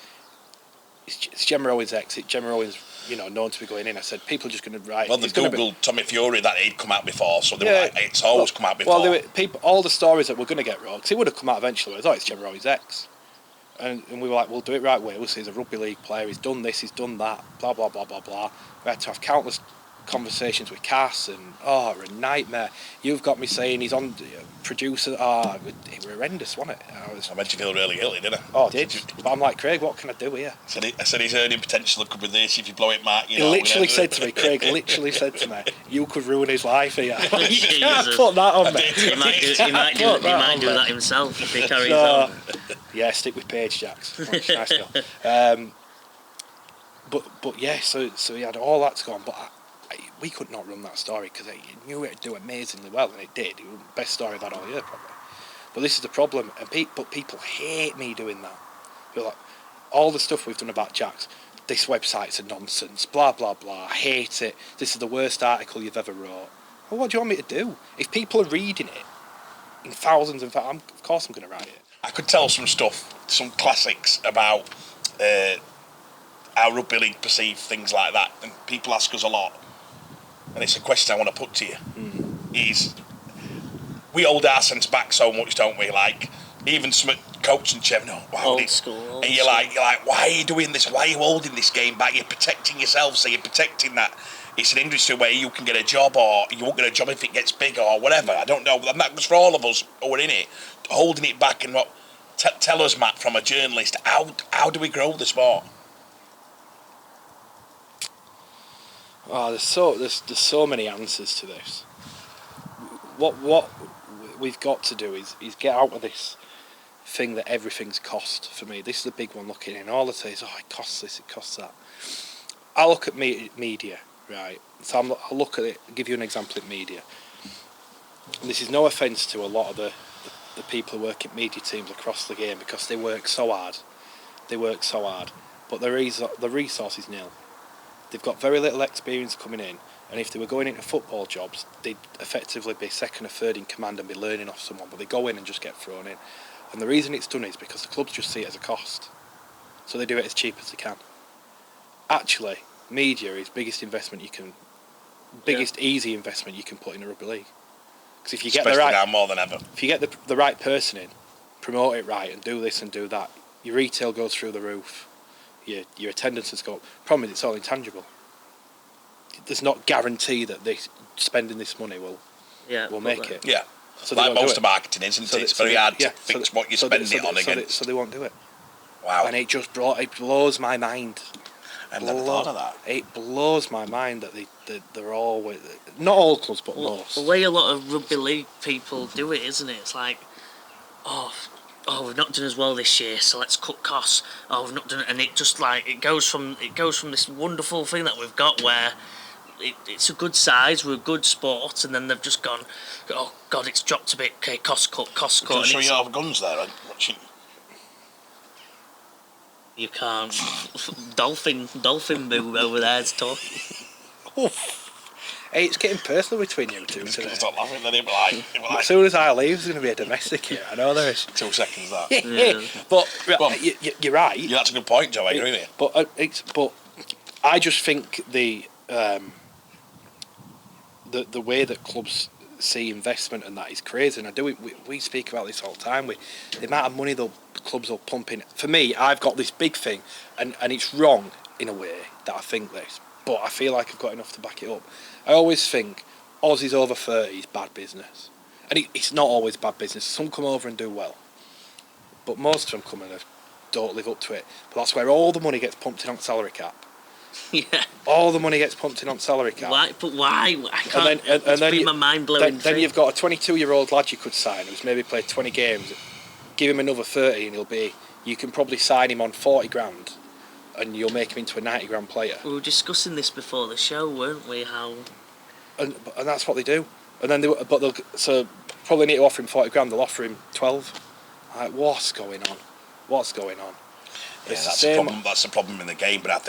it's Gemma Owen's ex. Gemma Owen's, known to be going in. I said, people are just going to write. Well, they Googled Tommy Fury that he'd come out before, so they were like, it's always come out before. Well, all the stories that were going to get wrong, because it would have come out eventually. I thought it's Gemma Owen's ex. And we were like, we'll do it right way. We'll say he's a rugby league player, he's done this, he's done that, blah, blah, blah, blah, blah. We had to have countless conversations with Cass, and a nightmare. You've got me saying he's on producer. It was horrendous, wasn't it? I made you feel really guilty, didn't I? Oh, I did. But I'm like, Craig, what can I do here? I said his earning potential could be this if you blow it, Mark. He literally said to me, Craig literally said to me, you could ruin his life here. You can't put that on me. He might do that himself if he carries on. Yeah, stick with Paige, Jax. Nice girl. But yeah, so he had all that to go on, but we could not run that story because he knew it'd do amazingly well, and it did. It was the best story of that all year, probably. But this is the problem, but people hate me doing that. They're like, all the stuff we've done about Jax, this website's a nonsense, blah, blah, blah, I hate it, this is the worst article you've ever wrote. Well, what do you want me to do? If people are reading it in thousands and thousands, of course I'm going to write it. I could tell some stuff, some classics about how rugby league perceive things like that, and people ask us a lot. And it's a question I want to put to you, is we hold our sense back so much, don't we? Like, even some coach and Chev, old school. And you're like, why are you doing this? Why are you holding this game back? You're protecting yourself, so you're protecting that. It's an industry where you can get a job, or you won't get a job if it gets big, or whatever. I don't know. And that goes for all of us who are in it, holding it back. And tell us, Matt, from a journalist, how do we grow the sport? Oh, there's so many answers to this. What we've got to do is get out of this thing that everything's cost. For me, this is the big one looking in. All I say is, it costs this, it costs that. I look at media, right? So I'll look at it, give you an example at media. And this is no offence to a lot of the people who work at media teams across the game, because they work so hard. But the resource is nil. They've got very little experience coming in, and if they were going into football jobs, they'd effectively be second or third in command and be learning off someone, but they go in and just get thrown in. And the reason it's done is because the clubs just see it as a cost. So they do it as cheap as they can. Actually, media is biggest easy investment you can put in a rugby league. Because if you get now more than ever. If you get the right person in, promote it right, and do this and do that, your retail goes through the roof. Your attendances go up. Problem is, it's all intangible. There's not guarantee that they spending this money will make it. Yeah. So like most of marketing, isn't it? It's very hard to fix what you're spending it on again. So they won't do it. Wow. And it blows my mind. I've never thought of that. It blows my mind that they're all, not all clubs, but most. The way a lot of rugby league people do it, isn't it? It's like, we've not done as well this year, so let's cut costs. We've not done it, and it just like it goes from this wonderful thing that we've got where it's a good size, we're a good sport, and then they've just gone, oh God, it's dropped a bit. Okay, cost cut. Can show you have guns there? Watching. You can't. Dolphin move over there is tough. Hey, it's getting personal between you two today. Stop laughing, then he'll be like... As soon as I leave, there's going to be a domestic here. I know there is. 2 seconds, that. Yeah. But you're right. Yeah, that's a good point, Joe. I agree with you. But I just think the way that clubs see investment and that is crazy. And we speak about this all the time. The amount of money the clubs will pump in. For me, I've got this big thing, and it's wrong in a way that I think this, but I feel like I've got enough to back it up. I always think Aussies over 30 is bad business. And it's not always bad business. Some come over and do well. but most of them come and don't live up to it. But that's where all the money gets pumped in on salary cap. Yeah. All the money gets pumped in on salary cap. Why? But why? I can't. And then my mind blowing. Then you've got a 22-year-old lad you could sign who's maybe played 20 games. Give him another 30 and you can probably sign him on 40 grand and you'll make him into a 90 grand player. We were discussing this before the show, weren't we? How? And that's what they do. And then so probably need to offer him 40 grand. They'll offer him 12. Like, what's going on? What's going on? Yeah, that's the problem. That's the problem in the game. But I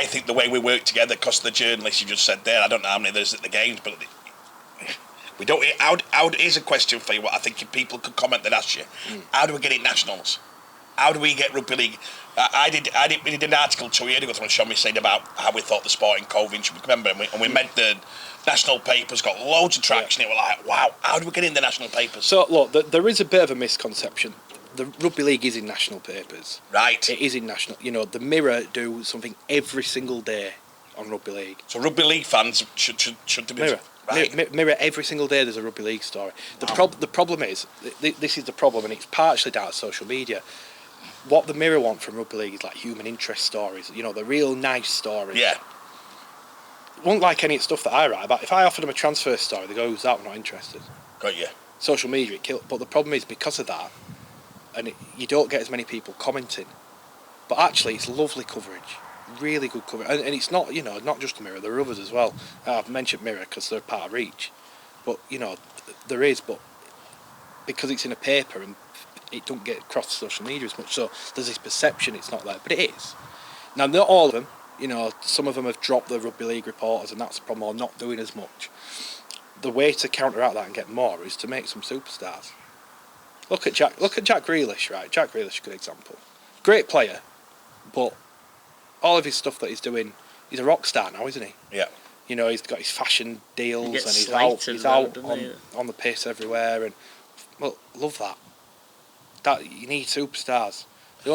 think the way we work together, because the journalists you just said there, I don't know how many there's at the games, but we don't. Here's a question for you. What I think if people could comment and ask you: how do we get it nationals? How do we get rugby league? We did an article 2 years ago from JoeMe saying about how we thought the sport in COVID should be. Remember, and we meant the national papers got loads of traction. It was like, wow, how do we get in the national papers? So look, there is a bit of a misconception. The rugby league is in national papers. Right. It is in national. The Mirror do something every single day on rugby league. So rugby league fans should be Mirror. Right. Mirror every single day. There's a rugby league story. The problem is this is the problem, and it's partially down to social media. What the Mirror want from rugby league is like human interest stories. The real nice stories. Yeah. Won't like any stuff that I write about. If I offered them a transfer story, they go, "Who's that? We're not interested." Got you. Social media, it killed. But the problem is because of that, and you don't get as many people commenting. But actually, it's lovely coverage, really good coverage, and it's not not just the Mirror. There are others as well. I've mentioned Mirror because they're part of Reach, but there is. But because it's in a paper and it don't get across social media as much, so there's this perception it's not there, but it is. Now, not all of them. Some of them have dropped the rugby league reporters, and that's the problem, or not doing as much. The way to counteract that and get more is to make some superstars. Look at Jack Grealish, right? Jack Grealish is a good example. Great player, but all of his stuff that he's doing, he's a rock star now, isn't he? Yeah. He's got his fashion deals and he's slated out on the piss everywhere, and love that. That you need superstars. The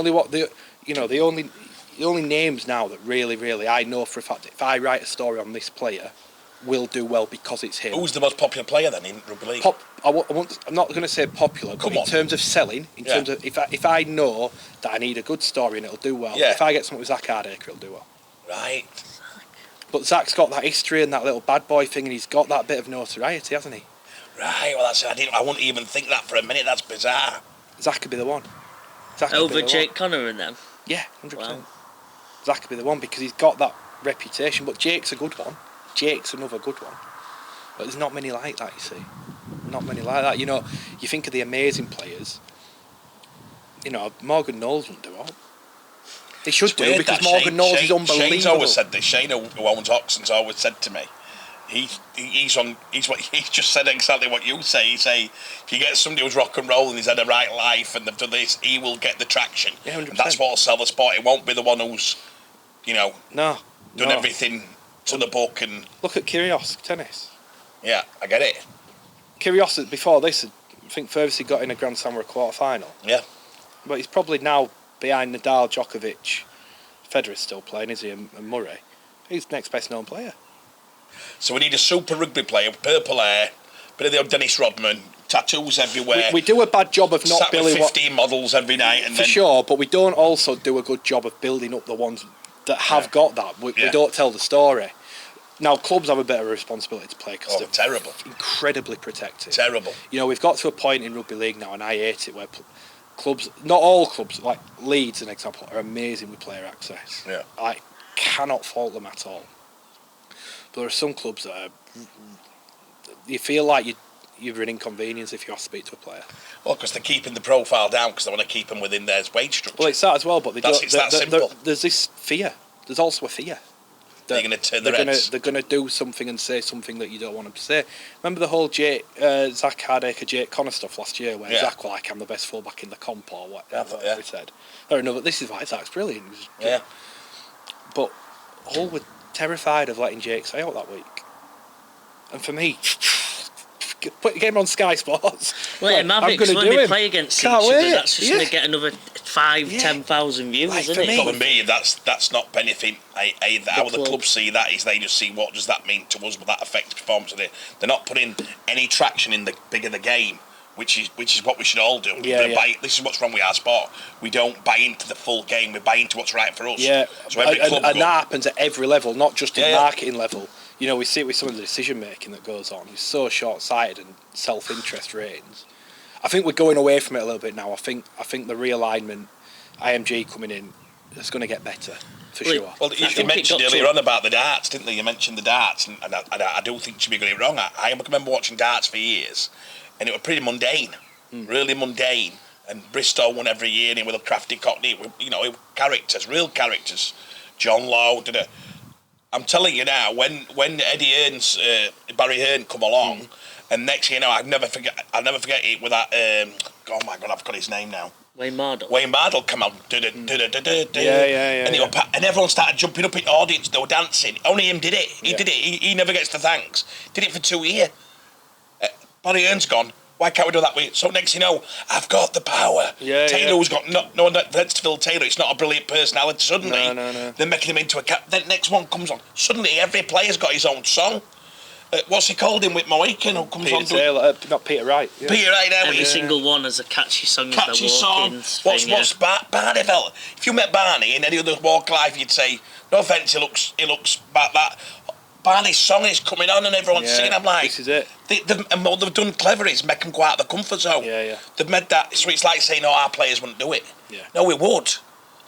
only names now that really I know for a fact if I write a story on this player will do well because it's him. Who's the most popular player then in rugby league? I'm not going to say popular, but in terms of selling, terms of if I know that I need a good story and it'll do well, if I get something with Zach Hardacre, it'll do well. Right. But Zach's got that history and that little bad boy thing, and he's got that bit of notoriety, hasn't he? Right. Well, I wouldn't even think that for a minute. That's bizarre. Zach could be the one. Over Jake Connor and them? Yeah, 100%. Wow. Zach could be the one because he's got that reputation, but Jake's a good one. Jake's another good one. But there's not many like that, you see. Not many like that. You think of the amazing players. Morgan Knowles wouldn't do it. He should do because Morgan Knowles is unbelievable. Shane's always said this. Shane, who owns Oxen's, always said to me, he's just said exactly what you say. He say if you get somebody who's rock and roll and he's had a right life and they've done this, he will get the traction. Yeah, 100%. And that's what'll sell the sport. It won't be the one who's, done everything to the book and look at Kyrgios tennis. Yeah, I get it. Kyrgios before this, I think furthest he got in a Grand Slam or a quarter final. Yeah. But he's probably now behind Nadal, Djokovic, Federer's still playing, is he? And Murray. He's the next best known player. So we need a super rugby player, purple hair, bit of the old Dennis Rodman, tattoos everywhere. We do a bad job of not building 15 models every night, and sure, but we don't also do a good job of building up the ones that have got that. We don't tell the story. Now, clubs have a bit of a responsibility to play because they're terrible, incredibly protected. Terrible. We've got to a point in rugby league now, and I hate it, where clubs, not all clubs, like Leeds, an example, are amazing with player access. Yeah. I cannot fault them at all. But there are some clubs that you feel like you're an inconvenience if you have to speak to a player. Well, because they're keeping the profile down because they want to keep them within their wage structure. Well, it's that as well, but it's that simple. There's this fear. There's also a fear. They're going to turn their heads. They're going to do something and say something that you don't want them to say. Remember the whole Zach Hardacre, Jake Connor stuff last year, where Zach was like, "I'm the best fullback in the comp," or whatever he said. Or no, but this is why Zach's brilliant. Yeah. But Hull were terrified of letting Jake say out that week, and for me, put him on Sky Sports. Well, Mavericks when they play against each other, that's just going to get another 10,000 views, isn't it? For me, that's not benefiting either. How the club see that is they just see what does that mean to us, but that affects performance. They're not putting any traction in the bigger the game. which is what we should all do. This is what's wrong with our sport. We don't buy into the full game. We buy into what's right for us. Yeah, so every club and that happens at every level, not just at marketing level. You know, we see it with some of the decision making that goes on. It's so short sighted and self-interest reigns. I think we're going away from it a little bit now. I think the realignment, IMG coming in, it's going to get better for sure. Well, you mentioned earlier on about the darts, didn't you? You mentioned the darts, and I do think you should be getting it wrong. I remember watching darts for years, and it was pretty mundane, really mundane. And Bristol won every year, and with a crafty cockney, characters, real characters. John Lowe did a. I'm telling you now, when Eddie Hearn's Barry Hearn come along, and next thing you know, I'll never forget it with that. Oh my God, I've got his name now. Wayne Mardle. Wayne Mardle come out. Yeah. And everyone started jumping up in the audience. They were dancing. Only him did it. He did it. He never gets the thanks. Did it for 2 years. Barry Hearn's gone. Why can't we do that? So next you know, I've got the power. Taylor's got no one that's to Phil Taylor. It's not a brilliant personality. Suddenly, they're making him into a cap. Then next one comes on. Suddenly, every player's got his own song. What's he called in with Mohican? Who comes Peter on? Taylor, not Peter Wright. Yeah. Peter Wright. Every single one has a catchy song. Catchy song. What's Barney felt? If you met Barney in any other walk of life, you'd say, no offence, he looks about that. Barney's song is coming on and everyone's singing. I'm like, this is it. And what they've done clever is make them go out of the comfort zone. Yeah. They've made that, so it's like saying, our players wouldn't do it. Yeah. No, we would.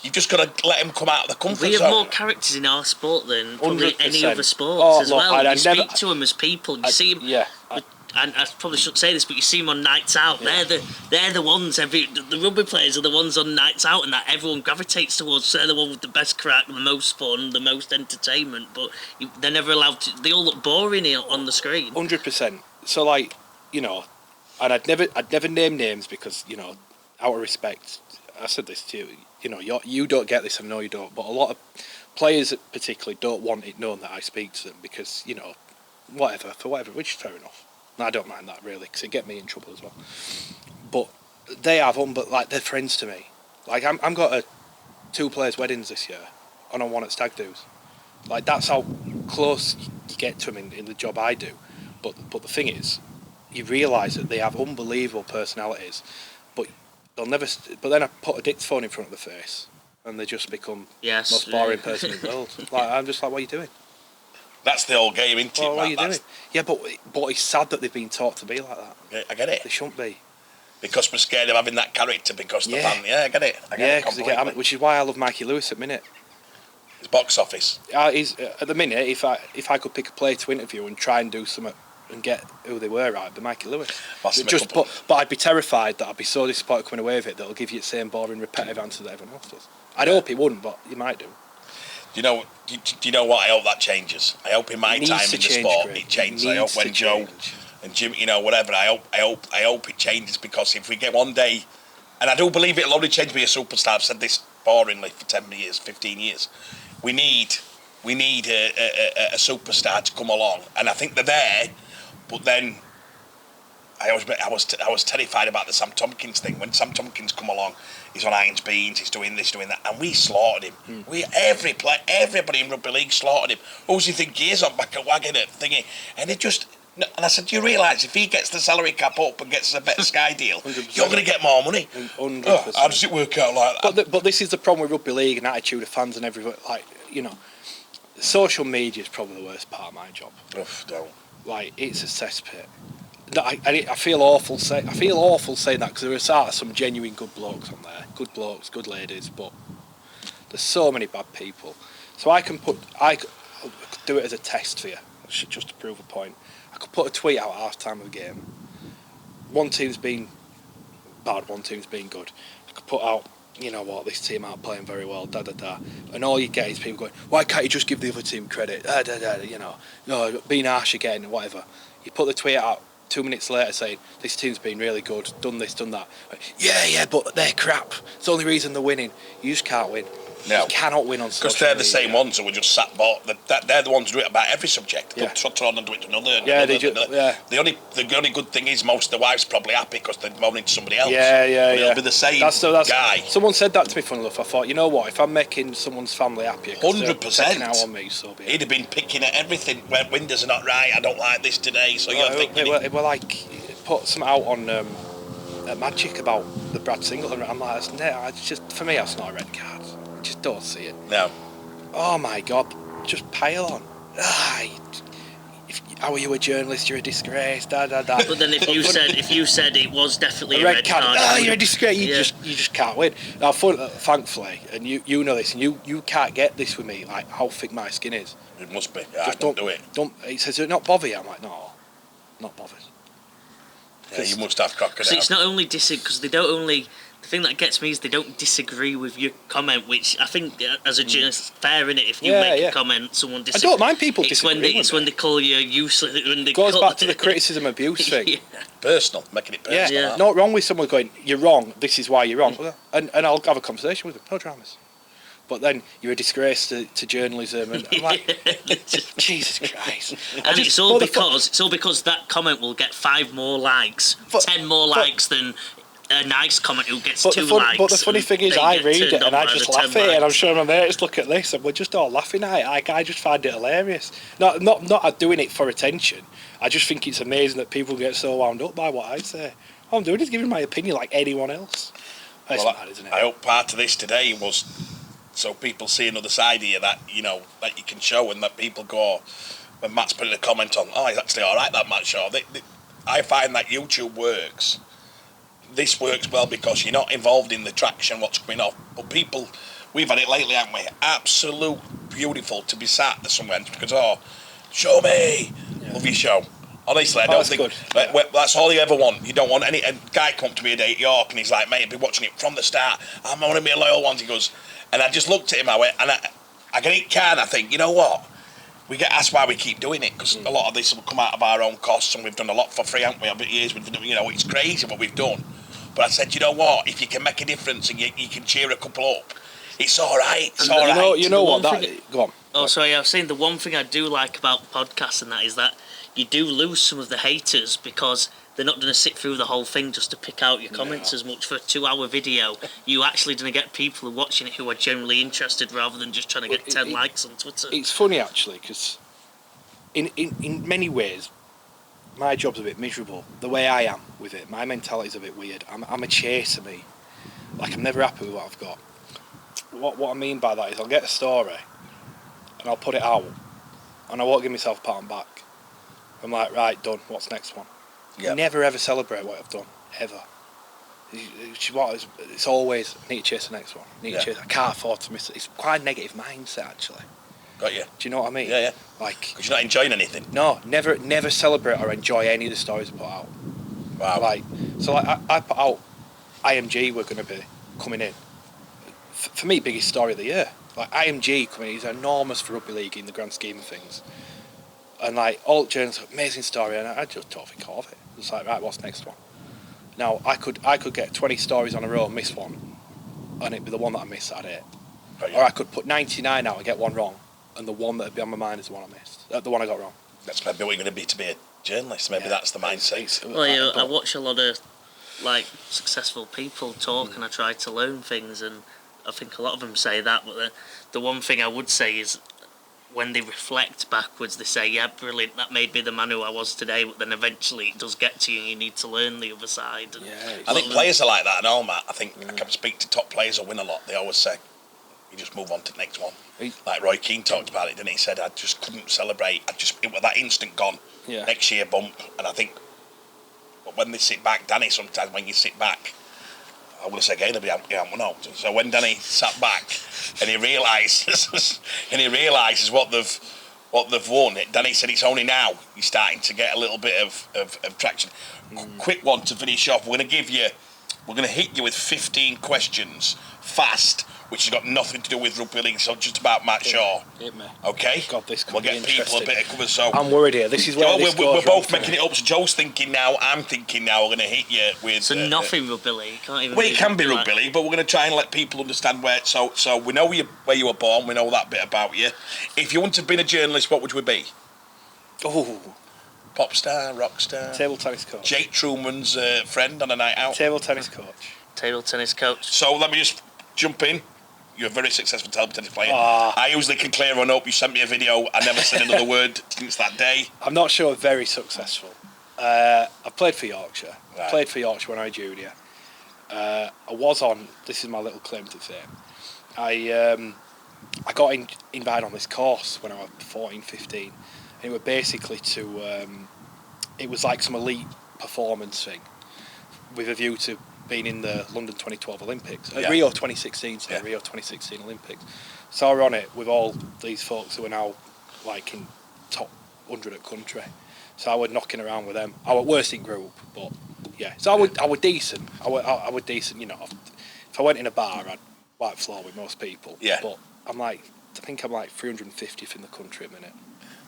You've just got to let them come out of the comfort zone. We have more characters in our sport than probably 100%. any other sports as well. You speak to them as people. You see them. Yeah. And I probably shouldn't say this, but you see them on nights out. Yeah. They're the ones. The rugby players are the ones on nights out, and that everyone gravitates towards. They're the one with the best crack, the most fun, the most entertainment. But they're never allowed to. They all look boring on the screen. 100%. So and I'd never name names because out of respect, I said this to you. You don't get this, I know you don't. But a lot of players, particularly, don't want it known that I speak to them because whatever, which is fair enough. I don't mind that really, because it get me in trouble as well. But they have they're friends to me. Like I'm got 2 players' weddings this year, and on one at Stag Do's. Like that's how close you get to them in the job I do. But the thing is, you realise that they have unbelievable personalities, but they'll never. But then I put a dictaphone in front of the face, and they just become the most boring person in the world. Like I'm just like, what are you doing? That's the whole game, isn't it? What are you doing? Yeah, but it's sad that they've been taught to be like that. Yeah, I get it. They shouldn't be. Because we're scared of having that character because the fan. Yeah, I get it. Because which is why I love Mikey Lewis at the minute. His box office. He's at the minute. If I could pick a player to interview and try and do something and get who they were, right, the Mikey Lewis. But I'd be terrified that I'd be so disappointed coming away with it that it'll give you the same boring, repetitive answer that everyone else does. I'd hope he wouldn't, but he might do. Do you know what? I hope that changes. I hope in my time in the sport it changes. I hope when Joe and Jim, whatever. I hope it changes because if we get one day, and I do believe it'll only change be a superstar. I've said this boringly for 10 years, 15 years. We need a superstar to come along, and I think they're there. But then I was terrified about the Sam Tompkins thing. When Sam Tompkins come along, he's on Irons Beans, he's doing this, doing that, and we slaughtered him. Everybody in rugby league slaughtered him. Who's he think he is on back a wagon at thingy? And I said, do you realise if he gets the salary cap up and gets a better Sky deal, 100%. You're going to get more money? 100%. How does it work out like that? But this is the problem with rugby league and attitude of fans and everything. Social media is probably the worst part of my job. No. It's a cesspit. I feel awful saying that because there are some genuine good blokes on there, good blokes, good ladies, but there's so many bad people. So I could do it as a test for you, just to prove a point. I could put a tweet out at half time of a game. One team's been bad, one team's been good. I could put out, this team aren't playing very well, and all you get is people going, why can't you just give the other team credit? Being harsh again, whatever. You put the tweet out 2 minutes later saying, this team's been really good, done this, done that. Yeah, but they're crap. It's the only reason they're winning. You just can't win. No. You cannot win on social media. Because they're the same ones who were just sat bought. They're the ones who do it about every subject. They'll trot on and do it to another. The only good thing is most of the wives are probably happy because they're moaning to somebody else. Yeah. It'll be the same guy. Someone said that to me, funny enough. I thought, you know what, if I'm making someone's family happier, 100%. Out on me, so be it. He'd have been picking at everything. Windows are not right, I don't like this today, so you're thinking... Put some out on at Magic about the Brad Singleton. I'm like, for me, that's not a red card. I just don't see it. No. Oh my God, just pile on. How are you a journalist? You're a disgrace. But then if you said it was definitely a red card, you're a disgrace. You just can't win. Now, thankfully, and you know this, and you can't get this with me, like how thick my skin is. It must be. Yeah, don't do it. It says, not bother you. I'm like, no, not bothered. Yeah, you must have crocodile. So it's not only because they don't only. The thing that gets me is they don't disagree with your comment, which I think as a journalist, fair in it. If you make a comment, someone disagrees. I don't mind people disagreeing. It's when they call you useless. It goes back to the criticism abuse thing. Personal, making it personal. Yeah. Not wrong with someone going, you're wrong, this is why you're wrong. And I'll have a conversation with them, no dramas. But then you're a disgrace to journalism, and I'm like, Jesus Christ! And it's all because that comment will get 5 more likes, 10 more likes than a nice comment who gets 2 likes. But the funny thing is, I read it and I just laugh at it, and I'm showing my mates, look at this, and we're just all laughing at it. I just find it hilarious. Not doing it for attention. I just think it's amazing that people get so wound up by what I say. All I'm doing is giving my opinion like anyone else. That's mad, isn't it? I hope part of this today was so people see another side of you that that you can show, and that people go when Matt's putting a comment on, oh, it's actually all right that Matt Shaw. I find that YouTube works. This works well because you're not involved in the traction, what's coming off. But people, we've had it lately, haven't we? Absolute beautiful to be sat there somewhere because, show me, love your show. Honestly, I don't think that's all you ever want. You don't want any. A guy come to me a day at York and he's like, mate, I've been watching it from the start. I'm one of my loyal ones. He goes, and I just looked at him, I get it can. I think, you know what? We get asked why we keep doing it because a lot of this will come out of our own costs, and we've done a lot for free, haven't we? Over years, it's crazy what we've done. But I said, you know what? If you can make a difference and you can cheer a couple up, it's all right. It's all right. You know what? Go on. Oh, sorry. I was saying the one thing I do like about podcasts and that is that you do lose some of the haters because they're not going to sit through the whole thing just to pick out your comments as much for a 2-hour video. You actually going to get people who are watching it who are generally interested rather than just trying to get 10 likes on Twitter. It's funny actually because in many ways my job's a bit miserable. The way I am with it, my mentality's a bit weird. I'm a chaser, me. Like, I'm never happy with what I've got. What I mean by that is I'll get a story and I'll put it out and I won't give myself a pat on back. I'm like, right, done. What's next one? Yep. Never ever celebrate what I've done, ever. It's always, I need to chase the next one. I can't afford to miss it. It's quite a negative mindset, actually. Got you. Do you know what I mean? Yeah. Like, because you're not enjoying anything. No, never celebrate or enjoy any of the stories I put out. Wow. I put out IMG were going to be coming in. For me, biggest story of the year. Like, IMG coming in is enormous for rugby league in the grand scheme of things. And like, all journalists, amazing story, and I just don't think of it. It's like, right, what's next one? Now, I could get 20 stories on a row and miss one, and it'd be the one that I missed that I did. Right, or I could put 99 out and get one wrong, and the one that'd be on my mind is the one I missed, the one I got wrong. That's maybe what you're going to be a journalist. Maybe that's the mindset. Well, I watch a lot of like successful people talk, and I try to learn things, and I think a lot of them say that. But the one thing I would say is, when they reflect backwards, they say, yeah, brilliant, that made me the man who I was today, but then eventually it does get to you and you need to learn the other side. I think players are like that and all, Matt. I think I can speak to top players who win a lot. They always say, you just move on to the next one. Like Roy Keane talked about it, didn't he? He said, I just couldn't celebrate. It was that instant gone. Yeah. Next year bump. And I think, but when they sit back, Danny, sometimes when you sit back, I want to say again, no. So when Danny sat back and he realises what they've won, Danny said it's only now you're starting to get a little bit of traction. Quick one to finish off. We're going to hit you with 15 questions fast, which has got nothing to do with rugby league, so just about Matt Shaw. Hit me. Okay? God, this could we'll be get people a bit of cover. So I'm worried here. This is where we're both making it up. So Joe's thinking now, I'm thinking now. We're going to hit you with. So nothing rugby league. Can't even. Well, it can be rugby league, but we're going to try and let people understand where. So we know where you were born. We know that bit about you. If you wanted to be a journalist, what would we be? Oh. Pop star, rock star. Table tennis coach. Jake Truman's friend on a night out. Table tennis coach. Table tennis coach. So let me just jump in. You're a very successful table tennis player. I usually can clear one up. You sent me a video. I never said another word since that day. I'm not sure very successful. I played for Yorkshire. Right. Played for Yorkshire when I was junior. I was on. This is my little claim to fame. I got invited on this course when I was 14, 15. And it was basically it was like some elite performance thing with a view to being in the London 2012 Olympics. Rio 2016, sorry, Rio 2016 Olympics. So I were on it with all these folks who are now like in top 100 at country. So I was knocking around with them. I was worst in group, but yeah. So I was decent. I was decent, you know. If I went in a bar, I'd wipe floor with most people. Yeah. But I think I'm like 350th in the country at the minute.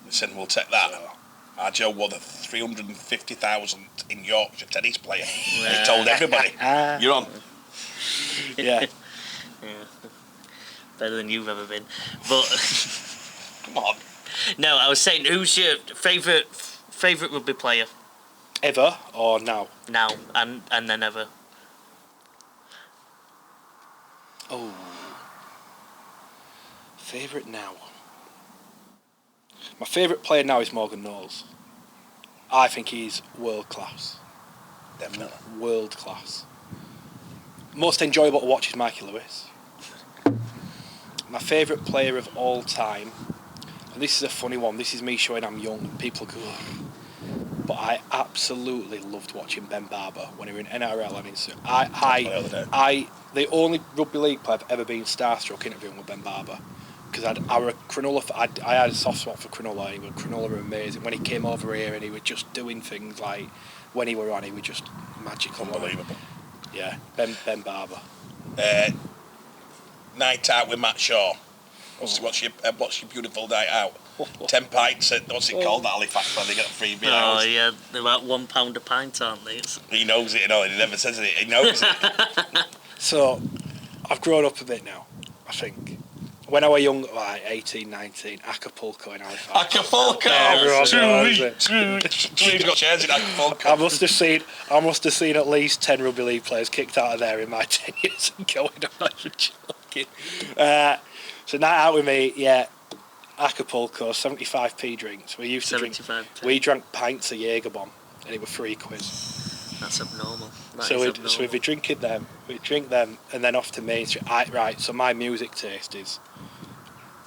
Listen, we'll take that. So, Our Joe was the 350,000 in Yorkshire tennis player. He told everybody, you're on. yeah. Better than you've ever been. But Come on. no, I was saying, who's your favourite rugby player Ever or now? now and then ever? Oh. Favourite now? My favourite player now is Morgan Knowles. I think he's world class. Definitely. World class. Most enjoyable to watch is Mikey Lewis. My favourite player of all time, and this is a funny one, this is me showing I'm young, people go, but I absolutely loved watching Ben Barber when he was in NRL and the only rugby league player I've ever been starstruck interviewing with Ben Barber. Because I had a soft spot for Cronulla. Cronulla were amazing. When he came over here and he was just doing things like, when he were on, he was just magical. Unbelievable. Yeah, Ben Barber. Night out with Matt Shaw. What's your beautiful night out? 10 pints at, what's it called, Halifax, where they get a free beer. Oh yeah, they're about £1 a pint, aren't they? He knows it, you know, he never says it, he knows it. So, I've grown up a bit now, I think. When I was young, like 18, 19, Acapulco in Halifax. Acapulco! Everyone knows it. We've got shares in Acapulco. I must have seen at least 10 rugby league players kicked out of there in my 10 years and going, I'm not even joking. So night out with me, yeah, Acapulco, 75p drinks. We used to drink. 75p. We drank pints of Jaeger bomb, and it was £3. That's abnormal. So we'd be drinking them, we'd drink them, and then off to Main Street. Right, so my music taste is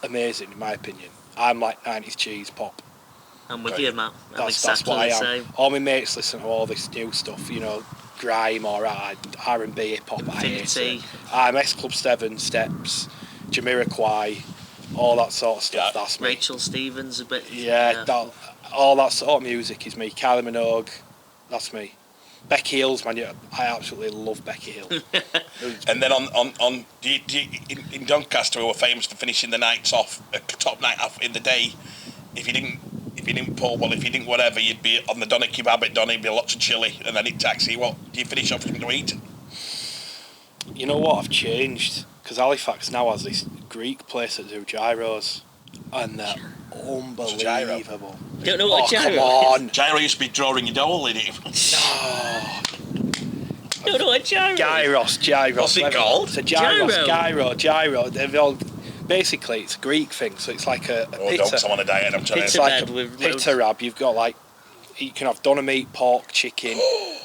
amazing, in my opinion. I'm like 90s cheese pop. I'm with you, Matt. That's exactly what I the am. same. All my mates listen to all this new stuff, you know, grime or R&B, hip hop. Infinity. I'm S Club 7, Steps, Jamiroquai, all that sort of stuff. Yeah. That's me. Rachel Stevens a bit. Yeah. All that sort of music is me. Kylie Minogue, that's me. Becky Hill's, man, I absolutely love Becky Hill. And then in Doncaster, we were famous for finishing the nights off, top night off in the day. If you didn't pull, well, if you didn't whatever, you'd be on the doner kebab at Donny, be lots of chili, and then it'd taxi. What do you finish off with to eat? You know what? I've changed because Halifax now has this Greek place that do gyros, and they're unbelievable. You don't know what a gyro come on. Gyro used to be drawing your doll in it. No. You don't know what a gyro is? Gyros. What's it called? It's a gyro. They're all, basically, it's a Greek thing, so it's like a Oh, pita. don't, I'm on a diet, I'm trying It's to... like bed with a pita wrap. You've got like, you can have doner meat, pork, chicken,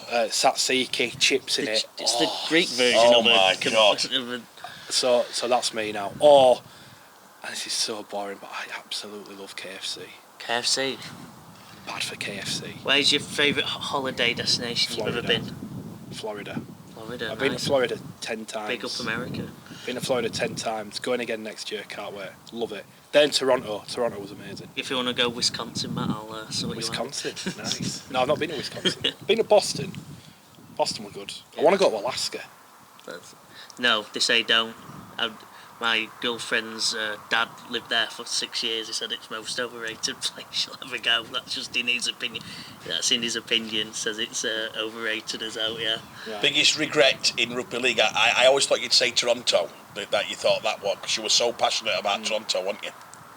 tzatziki, chips in it. It's the Greek version Oh of my it. God. So that's me now. Or, and this is so boring, but I absolutely love KFC. KFC. Bad for KFC. Where's your favourite holiday destination you've ever been? Florida. Florida. I've been to Florida 10 times. Big up America. Been to Florida 10 times. Going again next year. Can't wait. Love it. Then Toronto. Toronto was amazing. If you want to go Wisconsin, Matt, I'll sort Wisconsin. Nice. No, I've not been to Wisconsin. Been to Boston. Boston were good. I want to go to Alaska. you out. No, they say don't. My girlfriend's dad lived there for 6 years. He said it's the most overrated place she'll ever go. That's just in his opinion. That's in his opinion. Says it's overrated as hell. Yeah. Biggest regret in rugby league? I always thought you'd say Toronto. That you thought that one because you were so passionate about Toronto, weren't you?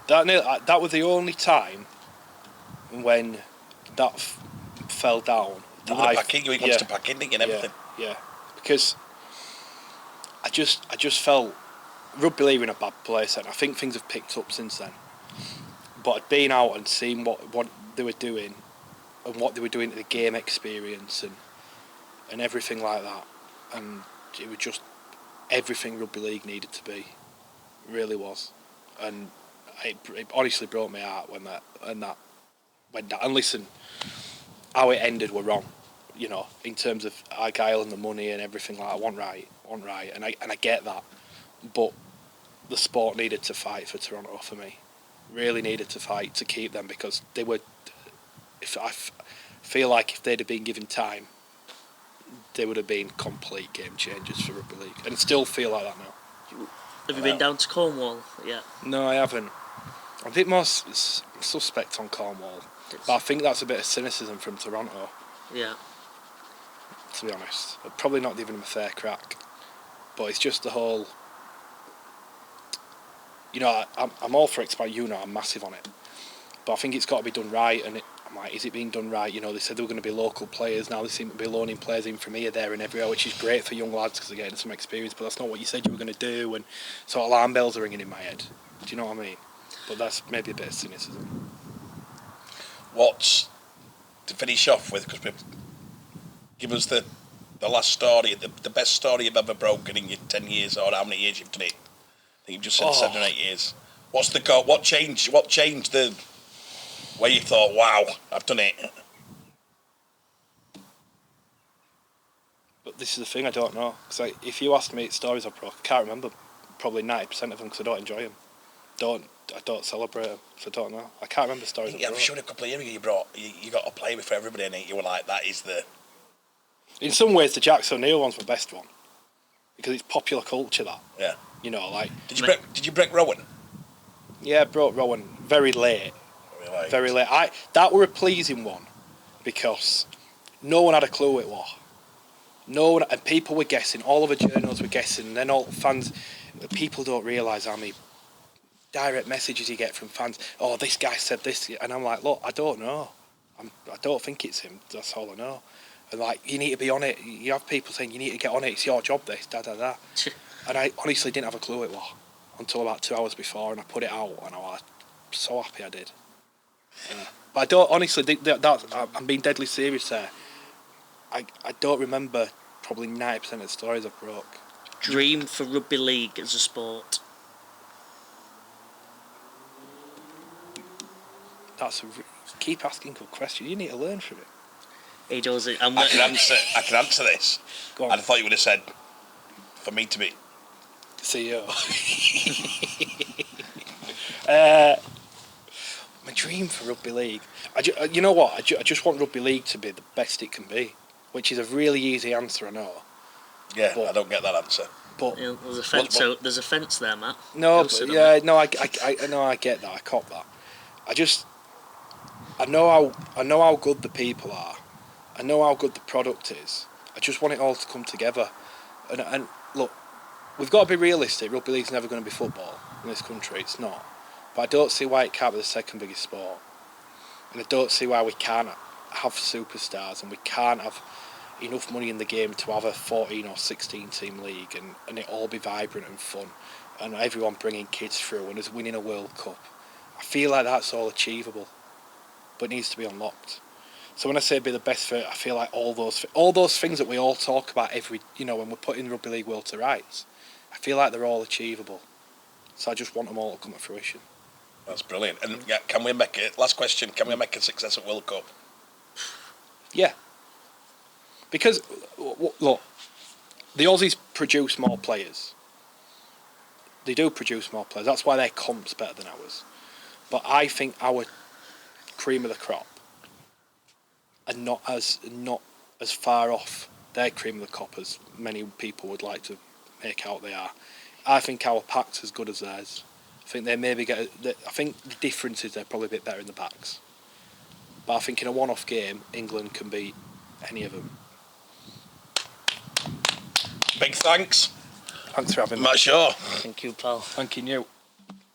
That was the only time when that fell down. You were packing. You wanted to pack in, didn't you, and everything. Yeah, because I just felt rugby league in a bad place, and I think things have picked up since then. But I'd been out and seen what they were doing, and what they were doing to the game experience and everything like that. And it was just everything rugby league needed to be. It really was. And it honestly broke my heart when that went down. And listen, how it ended were wrong, you know, in terms of Argyle and the money and everything like that. Wasn't right, and I get that, but the sport needed to fight for Toronto for me. Really needed to fight to keep them, because they were. Feel like if they'd have been given time, they would have been complete game changers for rugby league, and still feel like that now. Have you been down to Cornwall yet? No, I haven't. I'm a bit more suspect on Cornwall, but I think that's a bit of cynicism from Toronto. Yeah. To be honest, I'd probably not giving them a fair crack, but it's just the whole. You know, I'm all for expansion. You know, I'm massive on it, but I think it's got to be done right. And I'm like, is it being done right? You know, they said they were going to be local players. Now they seem to be loaning players in from here, there, and everywhere, which is great for young lads because they're getting some experience. But that's not what you said you were going to do, and so alarm bells are ringing in my head. Do you know what I mean? But that's maybe a bit of cynicism. What's to finish off with? Because give us the last story, the best story you've ever broken in your 10 years, or how many years you've done it. I think you've just said 7 or 8 years. What's the goal? What changed the way you thought, wow, I've done it? But this is the thing, I don't know. Because if you ask me stories I broke, I can't remember probably 90% of them because I don't enjoy them. I don't celebrate them, so I don't know. I can't remember stories. Yeah, I'm sure a couple of years ago you got a play with for everybody, and you were like, that is the. In some ways, the Jack O'Neill one's my best one because it's popular culture. That. Yeah. You know, like. Did you break Rowan? Yeah, I broke Rowan very late. Very late. That were a pleasing one because no one had a clue it was. No one, and people were guessing. All of the journals were guessing. And then all fans, people don't realise how many direct messages you get from fans. Oh, this guy said this, and I'm like, look, I don't know. I don't think it's him. That's all I know. And like, you need to be on it. You have people saying you need to get on it. It's your job. This, da da da. And I honestly didn't have a clue it was until about 2 hours before, and I put it out, and I was so happy I did. But I don't honestly think that I'm being deadly serious there. I don't remember probably 90% of the stories I broke. Dream for rugby league as a sport. Keep asking good questions. You need to learn from it. Hey, Josie, I can answer this. Go on. I thought you would have said for me to be CEO. My dream for rugby league. You know what? I just want rugby league to be the best it can be, which is a really easy answer, I know. Yeah, but I don't get that answer. But yeah, there's a fence. So there's a fence there, Matt. No, I get that. I cop that. I know how good the people are. I know how good the product is. I just want it all to come together. And look, we've got to be realistic. Rugby league's never going to be football in this country. It's not. But I don't see why it can't be the second biggest sport. And I don't see why we can't have superstars and we can't have enough money in the game to have a 14 or 16 team league and it all be vibrant and fun and everyone bringing kids through and us winning a World Cup. I feel like that's all achievable, but it needs to be unlocked. So when I say be the best for it, I feel like all those things that we all talk about when we're putting Rugby League World to rights, I feel like they're all achievable. So I just want them all to come to fruition. That's brilliant. And yeah, can we make it? Last question: can we make a success at World Cup? Yeah. Because look, the Aussies produce more players. They do produce more players. That's why their comp's better than ours. But I think our cream of the crop are not as far off their cream of the crop as many people would like to make out they are. I think our pack's as good as theirs. I think they maybe I think the difference is they're probably a bit better in the backs. But I think in a one-off game, England can beat any of them. Big thanks. Thanks for having me. Matt Shaw. Thank you, pal. Thanking you.